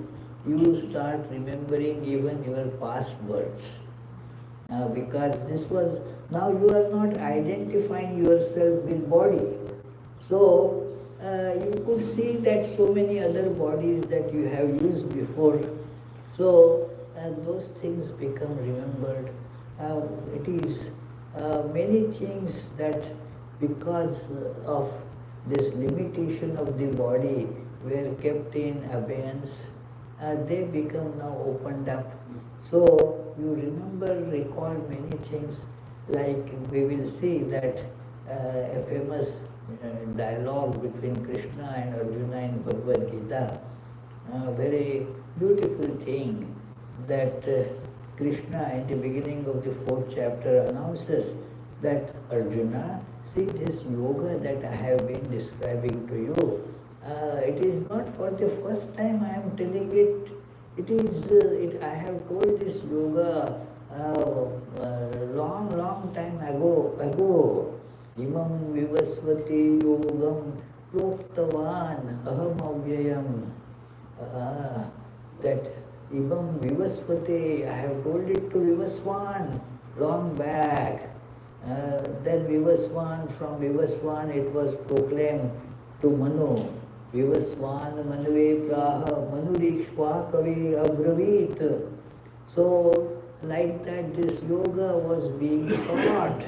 you start remembering even your past births. Because this was, now you are not identifying yourself with body. So you could see that so many other bodies that you have used before. So those things become remembered. It is many things that because of this limitation of the body were kept in abeyance, they become now opened up. So you recall many things, like we will see that a famous dialogue between Krishna and Arjuna in Bhagavad Gita. A very beautiful thing that Krishna in the beginning of the 4th chapter announces that Arjuna, see this yoga that I have been describing to you, it is not for the first time I am telling it. It is, I have told this yoga long time ago. Imam vivasvati yogam proktavan aham avyayam. That Imam vivasvati, I have told it to Vivaswan long back. Then Vivaswan, from Vivaswan it was proclaimed to Manu. Vivaswan Manave Praha Manurikshva Kavi Abravit. So, like that, this yoga was being taught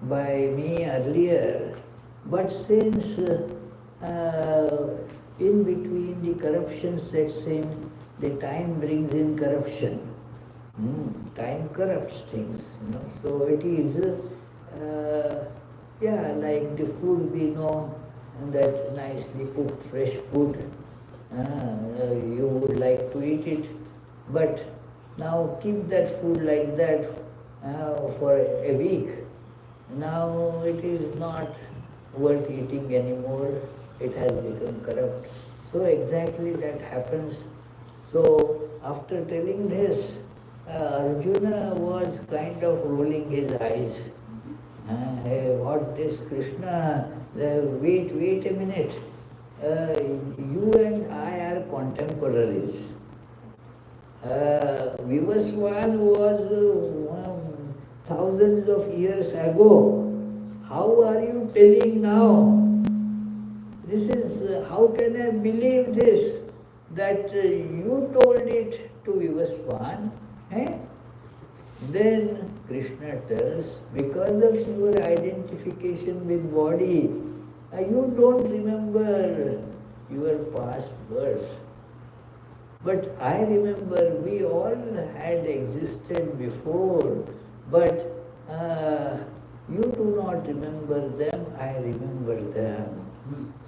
by me earlier. But since in between the corruption sets in, the time brings in corruption. Time corrupts things, So it is, like the food we know, that nicely cooked fresh food. You would like to eat it, but now keep that food like that for a week. Now it is not worth eating anymore. It has become corrupt. So exactly that happens. So after telling this, Arjuna was kind of rolling his eyes. Hey, what this Krishna? Wait a minute. You and I are contemporaries. Vivaswan was thousands of years ago. How are you telling now? This is, how can I believe this? That you told it to Vivaswan, Then Krishna tells, because of your identification with body, you don't remember your past births. But I remember we all had existed before, but you do not remember them, I remember them.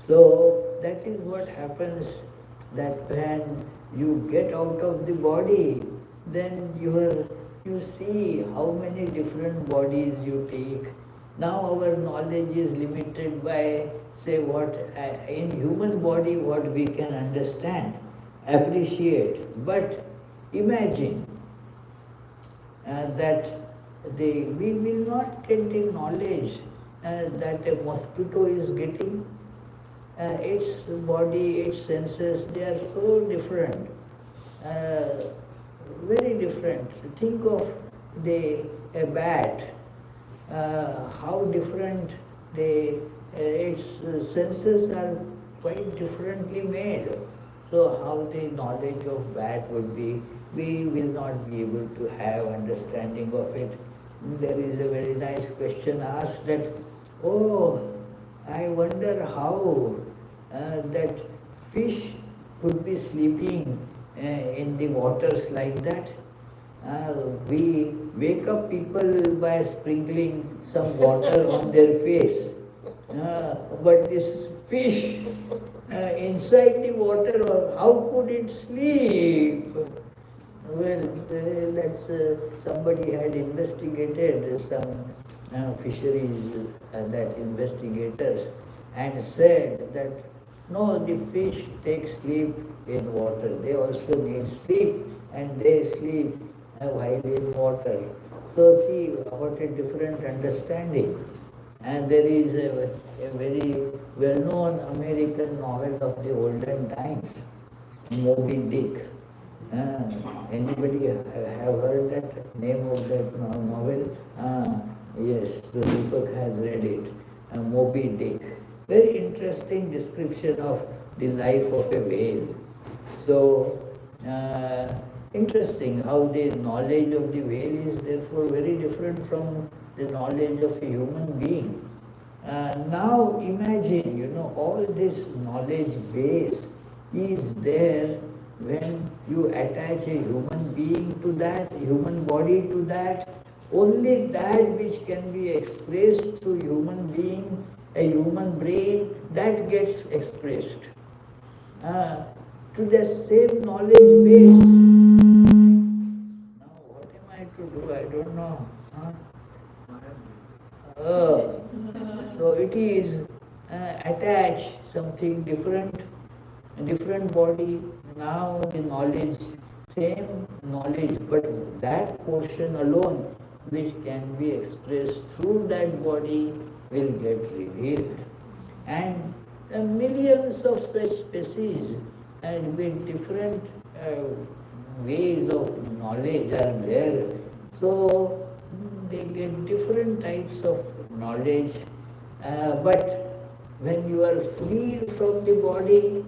So that is what happens, that when you get out of the body, then you see how many different bodies you take. Now our knowledge is limited by, say, what in human body what we can understand, appreciate. But imagine that we will not get the knowledge that a mosquito is getting. Its body, its senses, they are so different, very different. Think of a bat, how different its senses are quite differently made. So how the knowledge of bat would be, we will not be able to have understanding of it. There is a very nice question asked that, I wonder how that fish could be sleeping in the waters like that. We wake up people by sprinkling some water on their face. But this fish inside the water, how could it sleep? Well, somebody had investigated, some fisheries that investigators, and said that no, the fish take sleep in water. They also need sleep, and they sleep while in water. So see what a different understanding. And there is a very well-known American novel of the olden times, Moby Dick. Anybody have heard that name of that novel? Yes, so Deepak has read it. Moby Dick. Very interesting description of the life of a whale. So, interesting how the knowledge of the whale is therefore very different from the knowledge of a human being. Now imagine, all this knowledge base is there when you attach a human being to that, human body to that. Only that which can be expressed through human being a human brain, that gets expressed. To the same knowledge base. Now what am I to do? I don't know. So it is attach something different, a different body. Now the knowledge, same knowledge, but that portion alone which can be expressed through that body will get revealed. And millions of such species and with different ways of knowledge are there. So they get different types of knowledge, but when you are freed from the body,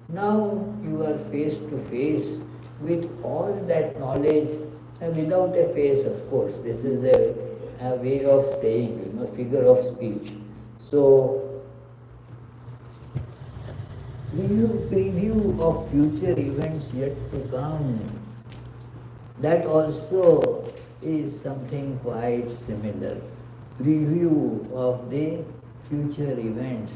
now you are face to face with all that knowledge, without a face, of course. This is a way of saying, figure of speech. So preview of future events yet to come, that also is something quite similar. Preview of the future events.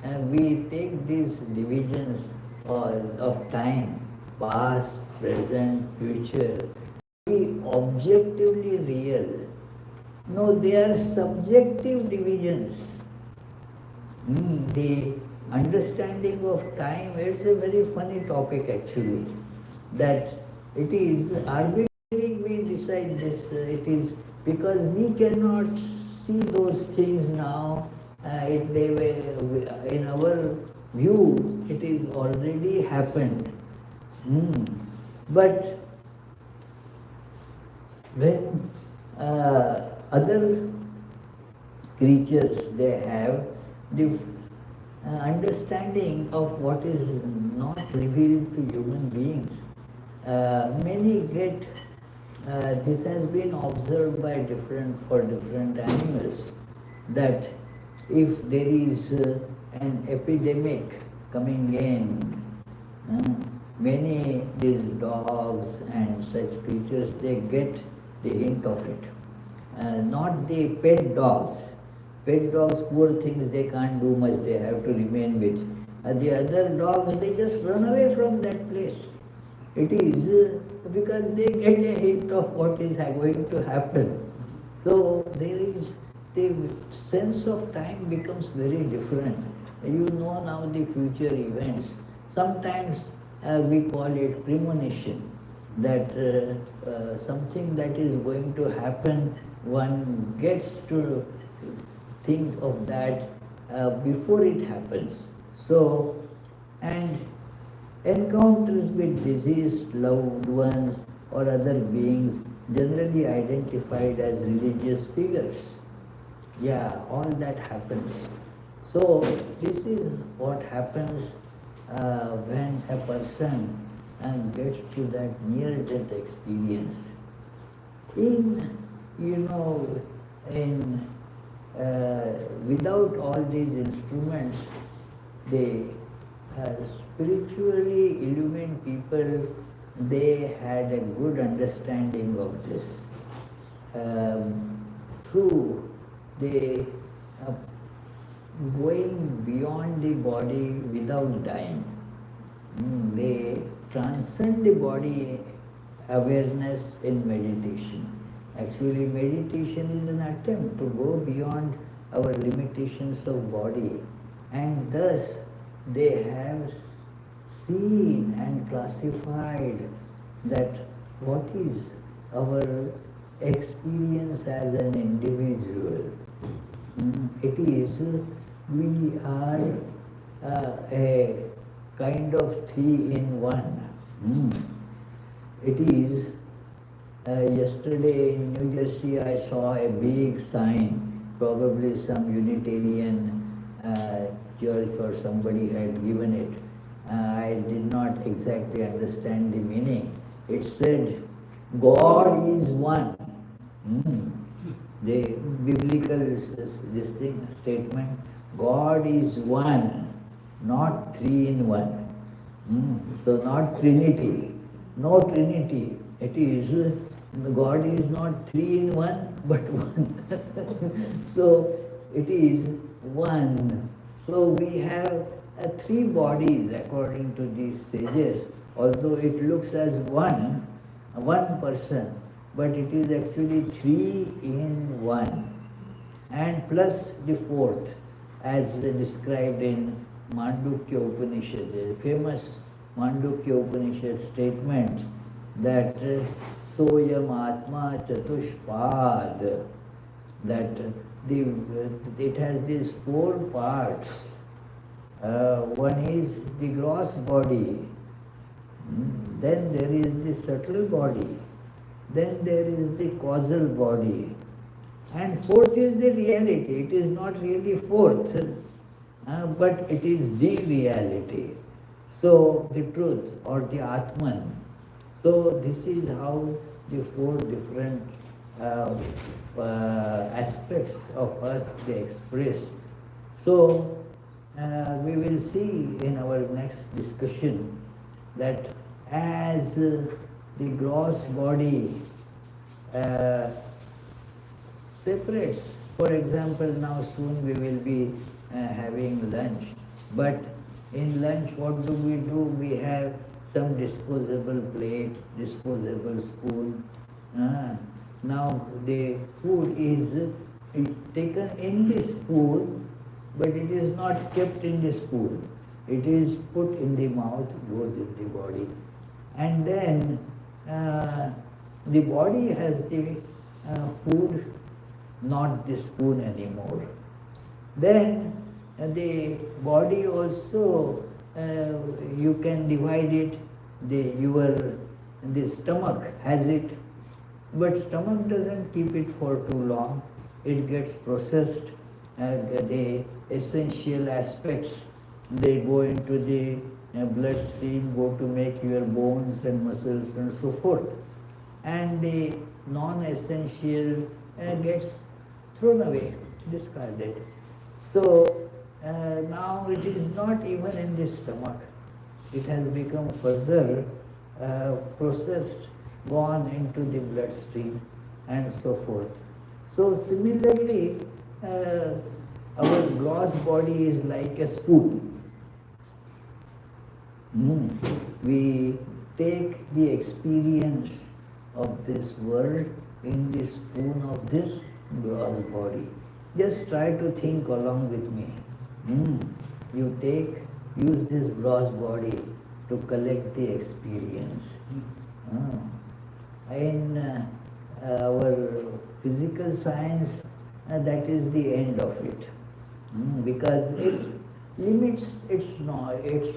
And we take these divisions of time, past, present, future, be objectively real. No, they are subjective divisions. The understanding of time, it's a very funny topic actually, that it is arbitrary we decide this, it is because we cannot see those things now, they were, in our view, it is already happened. But when other creatures, they have the understanding of what is not revealed to human beings. Many get, this has been observed by different animals, that if there is an epidemic coming in, many these dogs and such creatures, they get the hint of it. Not the pet dogs. Pet dogs, poor things, they can't do much, they have to remain with. The other dogs, they just run away from that place. It is because they get a hint of what is going to happen. So there is, the sense of time becomes very different. You know now the future events. Sometimes we call it premonition, that something that is going to happen, one gets to think of that before it happens. So, and encounters with deceased loved ones or other beings generally identified as religious figures. Yeah, all that happens. So, this is what happens when a person gets to that near-death experience. Without all these instruments, they spiritually illumined people, they had a good understanding of this. Through the going beyond the body without dying. They transcend the body awareness in meditation. Actually, meditation is an attempt to go beyond our limitations of body, and thus they have seen and classified that what is our experience as an individual. It is, we are a kind of 3 in 1. It is, yesterday in New Jersey I saw a big sign, probably some Unitarian church or somebody had given it. I did not exactly understand the meaning. It said, God is one. The biblical statement, God is one, not 3 in 1. So not Trinity, no Trinity. It is, God is not 3 in 1, but 1. So it is one. So we have three bodies according to these sages, although it looks as one person, but it is actually three in one. And plus the fourth, as described in Mandukya Upanishad, the famous Mandukya Upanishad statement that Soyam Atma Chatushpad, that it has these four parts. One is the gross body, then there is the subtle body, then there is the causal body, and fourth is the reality. It is not really fourth, but it is the reality. So the truth or the Atman. So this is how the four different aspects of us they express. So we will see in our next discussion that as the gross body separates. For example, now soon we will be having lunch, but in lunch what do? We have some disposable plate, disposable spoon. Now the food is taken in the spoon, but it is not kept in the spoon. It is put in the mouth, goes in the body, and then the body has the food, not the spoon anymore. Then the body also, you can divide it. The stomach has it, but stomach doesn't keep it for too long. It gets processed. The essential aspects, they go into the bloodstream, go to make your bones and muscles and so forth. And the non-essential gets thrown away, discarded. So now it is not even in the stomach. It has become further processed, gone into the bloodstream and so forth. So similarly, our gross body is like a spoon. We take the experience of this world in the spoon of this gross body. Just try to think along with me. Use this gross body to collect the experience. In our physical science, that is the end of it, because it limits its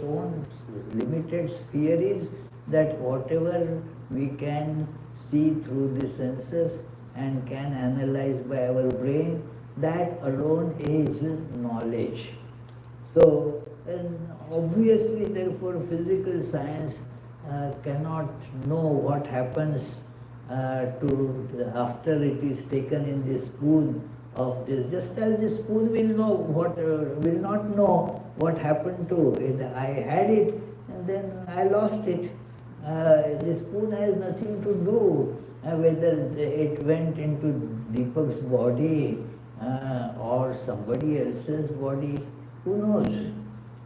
own limited sphere is that whatever we can see through the senses and can analyze by our brain, that alone is knowledge. So obviously, therefore, physical science cannot know what happens after it is taken in the spoon of this. Just as the spoon will not know what happened to it. I had it and then I lost it. The spoon has nothing to do whether it went into Deepak's body or somebody else's body. Who knows?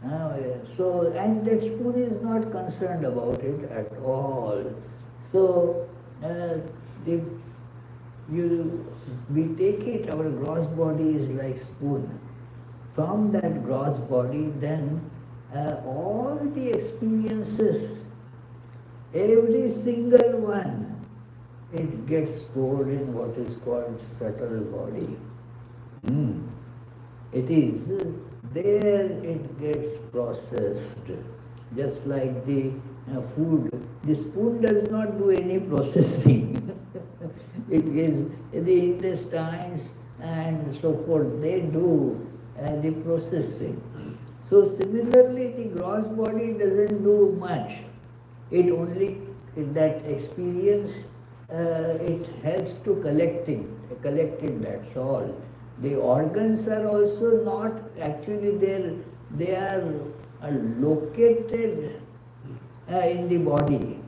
And that spoon is not concerned about it at all. So we take it, our gross body is like spoon. From that gross body, then all the experiences, every single one, it gets stored in what is called subtle body. It is there, it gets processed. Just like the food, the spoon does not do any processing. It is the intestines and so forth, they do the processing. So similarly, the gross body doesn't do much. It only, that experience, it helps to collect it, that's all. The organs are also not, actually they are located in the body,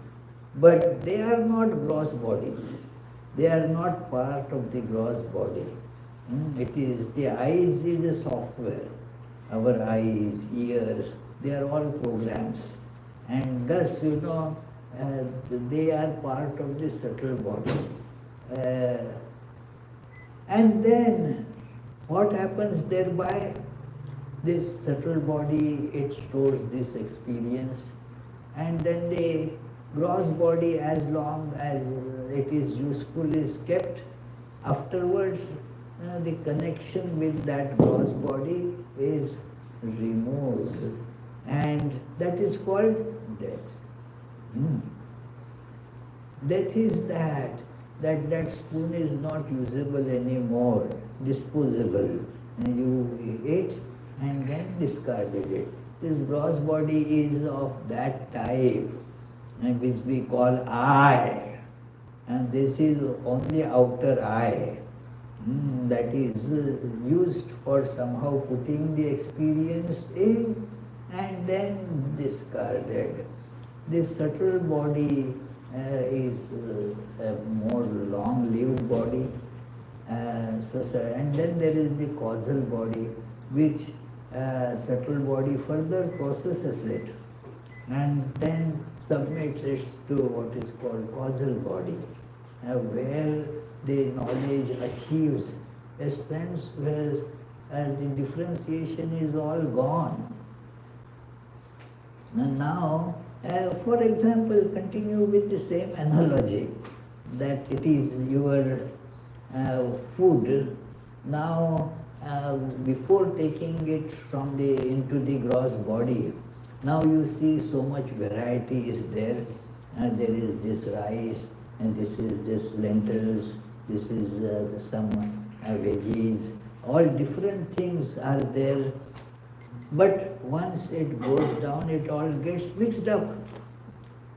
but they are not gross bodies. They are not part of the gross body. It is, the eyes is a software. Our eyes, ears, they are all programs. And thus, they are part of the subtle body. And then, what happens thereby? This subtle body, it stores this experience, and then the gross body, as long as it is useful, is kept. Afterwards, the connection with that gross body is removed, and that is called death. Death is that spoon is not usable anymore, disposable. And you ate and then discarded it. This gross body is of that type, and which we call I, and this is only outer I. That is used for somehow putting the experience in and then discarded. This subtle body is a more long-lived body. And then there is the causal body, which subtle body further processes it and then submits it to what is called causal body, where the knowledge achieves a sense where the differentiation is all gone. And now, for example, continue with the same analogy, that it is your food. Now, before taking it from into the gross body, now you see so much variety is there. There is this rice, and this is this lentils, this is some veggies, all different things are there. But once it goes down, it all gets mixed up.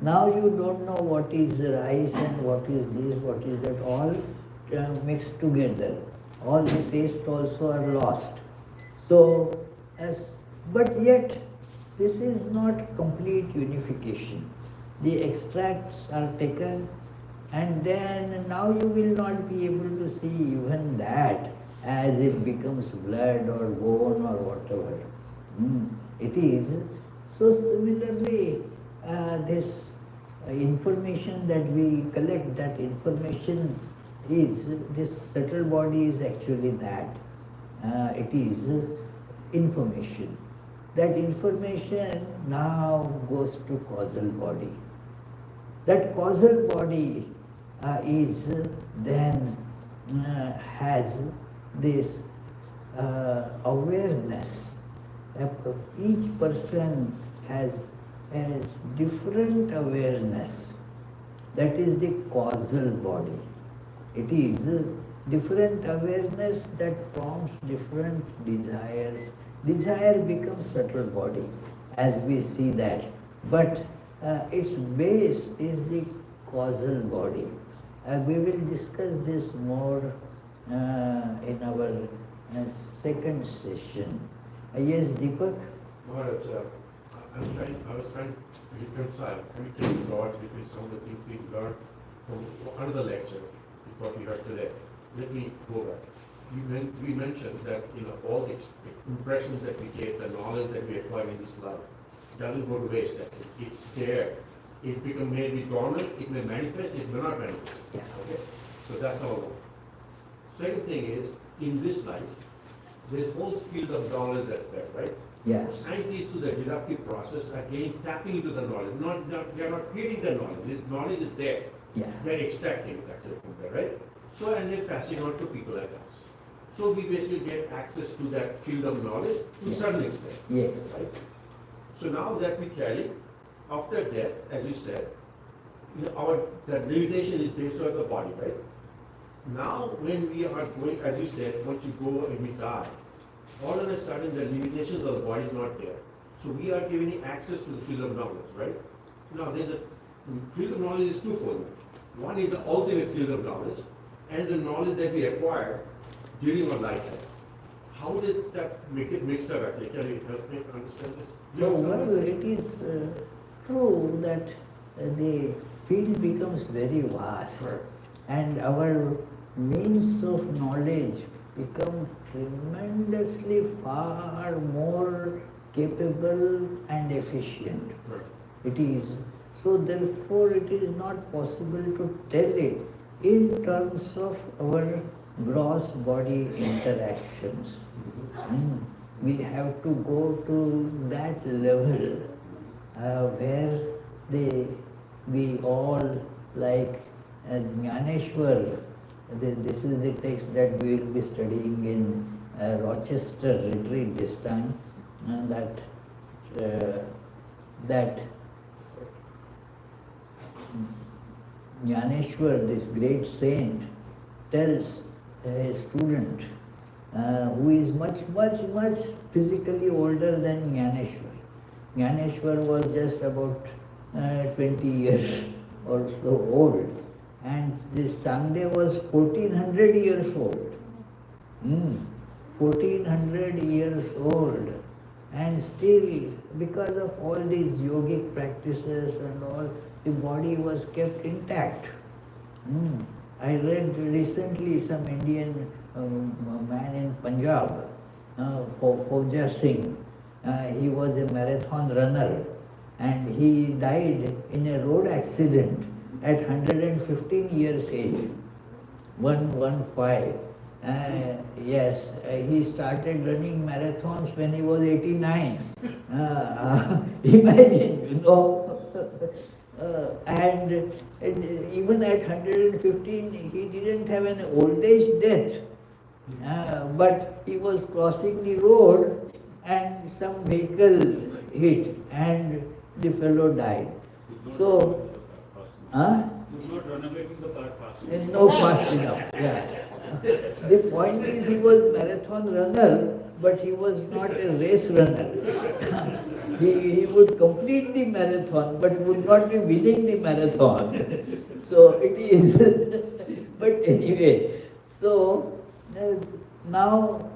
Now you don't know what is rice and what is this, what is that, all mixed together. All the taste also are lost. So, but yet, this is not complete unification. The extracts are taken, and then now you will not be able to see even that as it becomes blood or bone or whatever. It is. So similarly, this information that we collect, that information is, this subtle body is actually that. It is information. That information now goes to causal body. That causal body is then has this awareness. Each person has a different awareness. That is the causal body. It is different awareness that prompts different desires. Desire becomes subtle body, as we see that. But its base is the causal body. We will discuss this more in our second session. Yes, Deepak? Maharaj, I was trying to reconcile connecting the dots between some of the things we learned from another lecture, what we heard today. Let me go back. We mentioned that all the impressions that we get, the knowledge that we acquire in this life, doesn't go to waste. That it's there. It may be dormant, it may manifest, it may not manifest. Yeah. Okay? So that's number one. Second thing is, in this life, there's a whole field of knowledge that's there, right? Yeah. Scientists through the deductive process are tapping into the knowledge. They are not creating the knowledge. This knowledge is there. Yeah. They're extracting it actually from there, right? So, and they're passing on to people like us. So we basically get access to that field of knowledge to a certain extent. Yes. Right? So now that we carry, after death, as you said, the limitation is based on the body, right? Now when we are going, as you said, once you go and we die, all of a sudden the limitations of the body is not there. So we are giving access to the field of knowledge, right? Now there's a field of knowledge is twofold. One is the ultimate field of knowledge, and the knowledge that we acquire during our lifetime. How does that make it mixed up actually? Can you help me understand this? No, well, it is true that the field becomes very vast, Right. and our means of knowledge become tremendously far more capable and efficient. It is. So therefore it is not possible to tell it in terms of our gross body interactions. We have to go to that level where we all, like Jnaneshwar, this is the text that we will be studying in Rochester retreat this time, that Jnaneshwar, this great saint, tells a student who is much physically older than Jnaneshwar. Jnaneshwar was just about 20 years or so old, and this Sangde was 1400 years old. 1400 years old, and still, because of all these yogic practices and all, the body was kept intact. I read recently some Indian man in Punjab, Fauja Singh. He was a marathon runner, and he died in a road accident at 115 years age. 115. Yes, he started running marathons when he was 89. Imagine, and even at 115, he didn't have an old age death. But he was crossing the road and some vehicle hit and the fellow died. So, Not run away from the car fast. no fast enough. Yeah. The point is, he was marathon runner, but he was not a race runner. he would complete the marathon, but would not be winning the marathon. So it is. But anyway, so now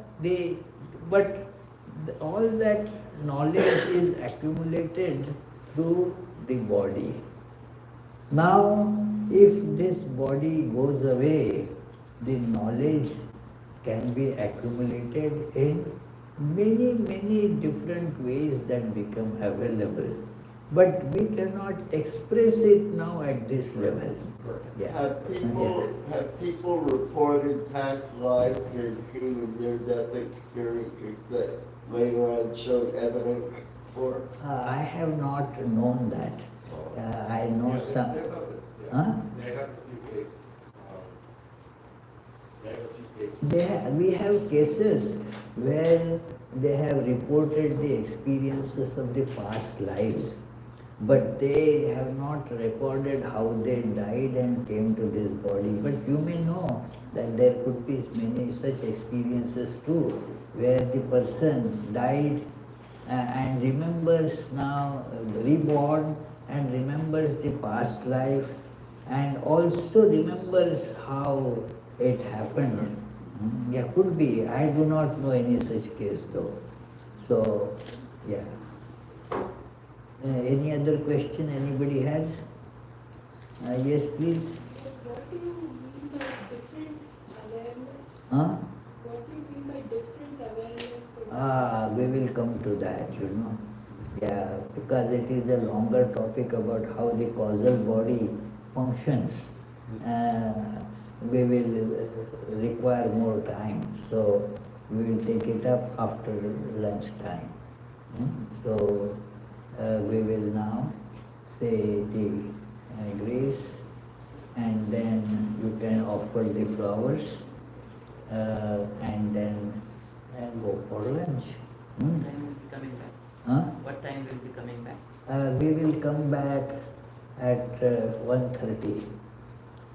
all that knowledge is accumulated through the body. Now, if this body goes away, the knowledge can be accumulated in many different ways that become available. But we cannot express it now at this level. Yeah. Have people reported past lives and seen near-death experiences that later on showed evidence for? I have not known that. I know some. Huh? We have cases where they have reported the experiences of the past lives, but they have not recorded how they died and came to this body. But you may know that there could be many such experiences too, where the person died and remembers now reborn and remembers the past life and also remembers how it happened. Yeah, could be. I do not know any such case though. So, yeah. Any other question anybody has? Yes, please. What do you mean by different awareness? Huh? What do you mean by different awareness? We will come to that, Yeah, because it is a longer topic about how the causal body functions. We will require more time, so we will take it up after lunch time. So we will now say the grace, and then you can offer the flowers, and then go for lunch. What time will be coming back? Huh? What time will be coming back? We will come back at 1:30,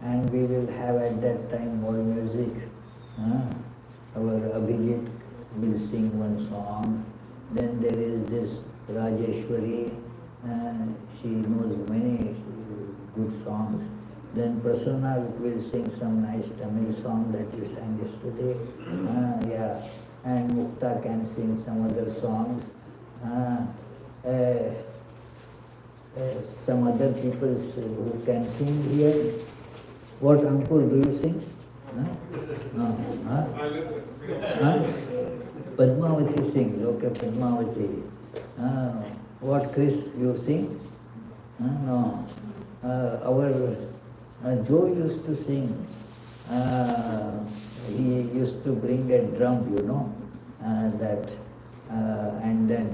and we will have at that time more music. Our Abhijit will sing one song. Then there is this Rajeshwari, she knows many good songs. Then Prasanna will sing some nice Tamil song that you sang yesterday. Yeah, and Mukta can sing some other songs. Some other people who can sing here. What, uncle, do you sing? I listen. Padmavati sings, okay, Padmavati. What, Chris, you sing? No. Our Joe used to sing. He used to bring a drum, you know, and then,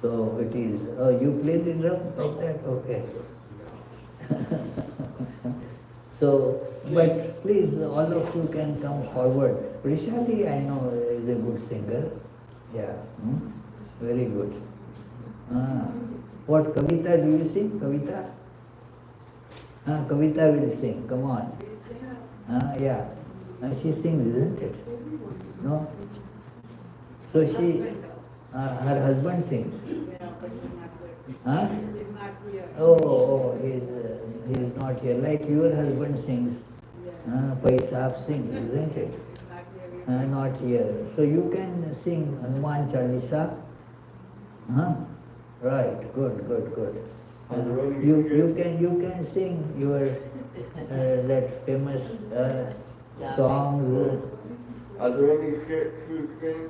so it is, you play the drum like that? Okay. So, but please, all of you can come forward. Prishali, I know, is a good singer. Yeah, very good. What, Kavita, do you sing? Kavita? Kavita will sing, come on. Yeah, she sings, isn't it? No? So she, her husband sings. Huh? Oh, he's not here. Like your husband sings. Paisap sings, isn't it? Not here. So you can sing Hanuman Chalisa. Right, good. You can sing your that famous songs. Are there any Sikhs who sing?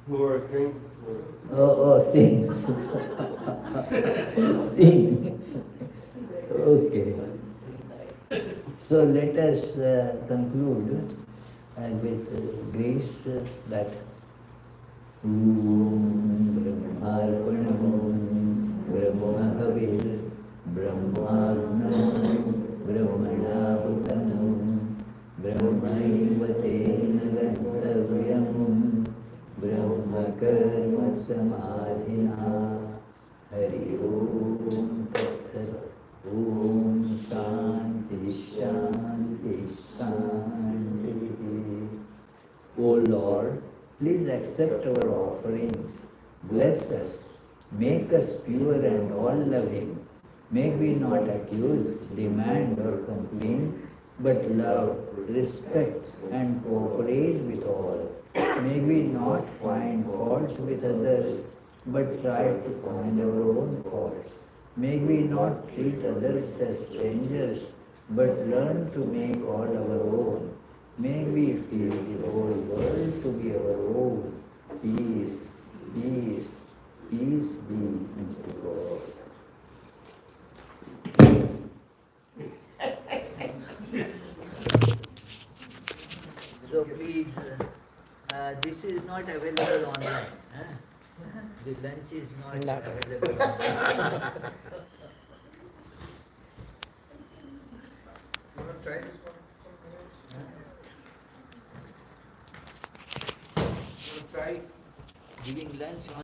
Who are sing? Sings. Sing. Okay. So let us conclude with grace that Brahmarpanam Brahmahavir Brahmarnam Brahmanahutanam Brahmaivatena Gantavyam Brahmakarma Samadhina Hari Om Tatsat Om Shanti Shanti Shanti. O Lord, please accept our offerings, bless us, make us pure and all-loving. May we not accuse, demand or complain, but love, respect and cooperate with all. May we not find faults with others, but try to find our own faults. May we not treat others as strangers, but learn to make all our own. May we feel the whole world to be our own. Peace, peace, peace be unto God. So please, this is not available online. The lunch is not available online. You want to try this one? You want to try giving lunch on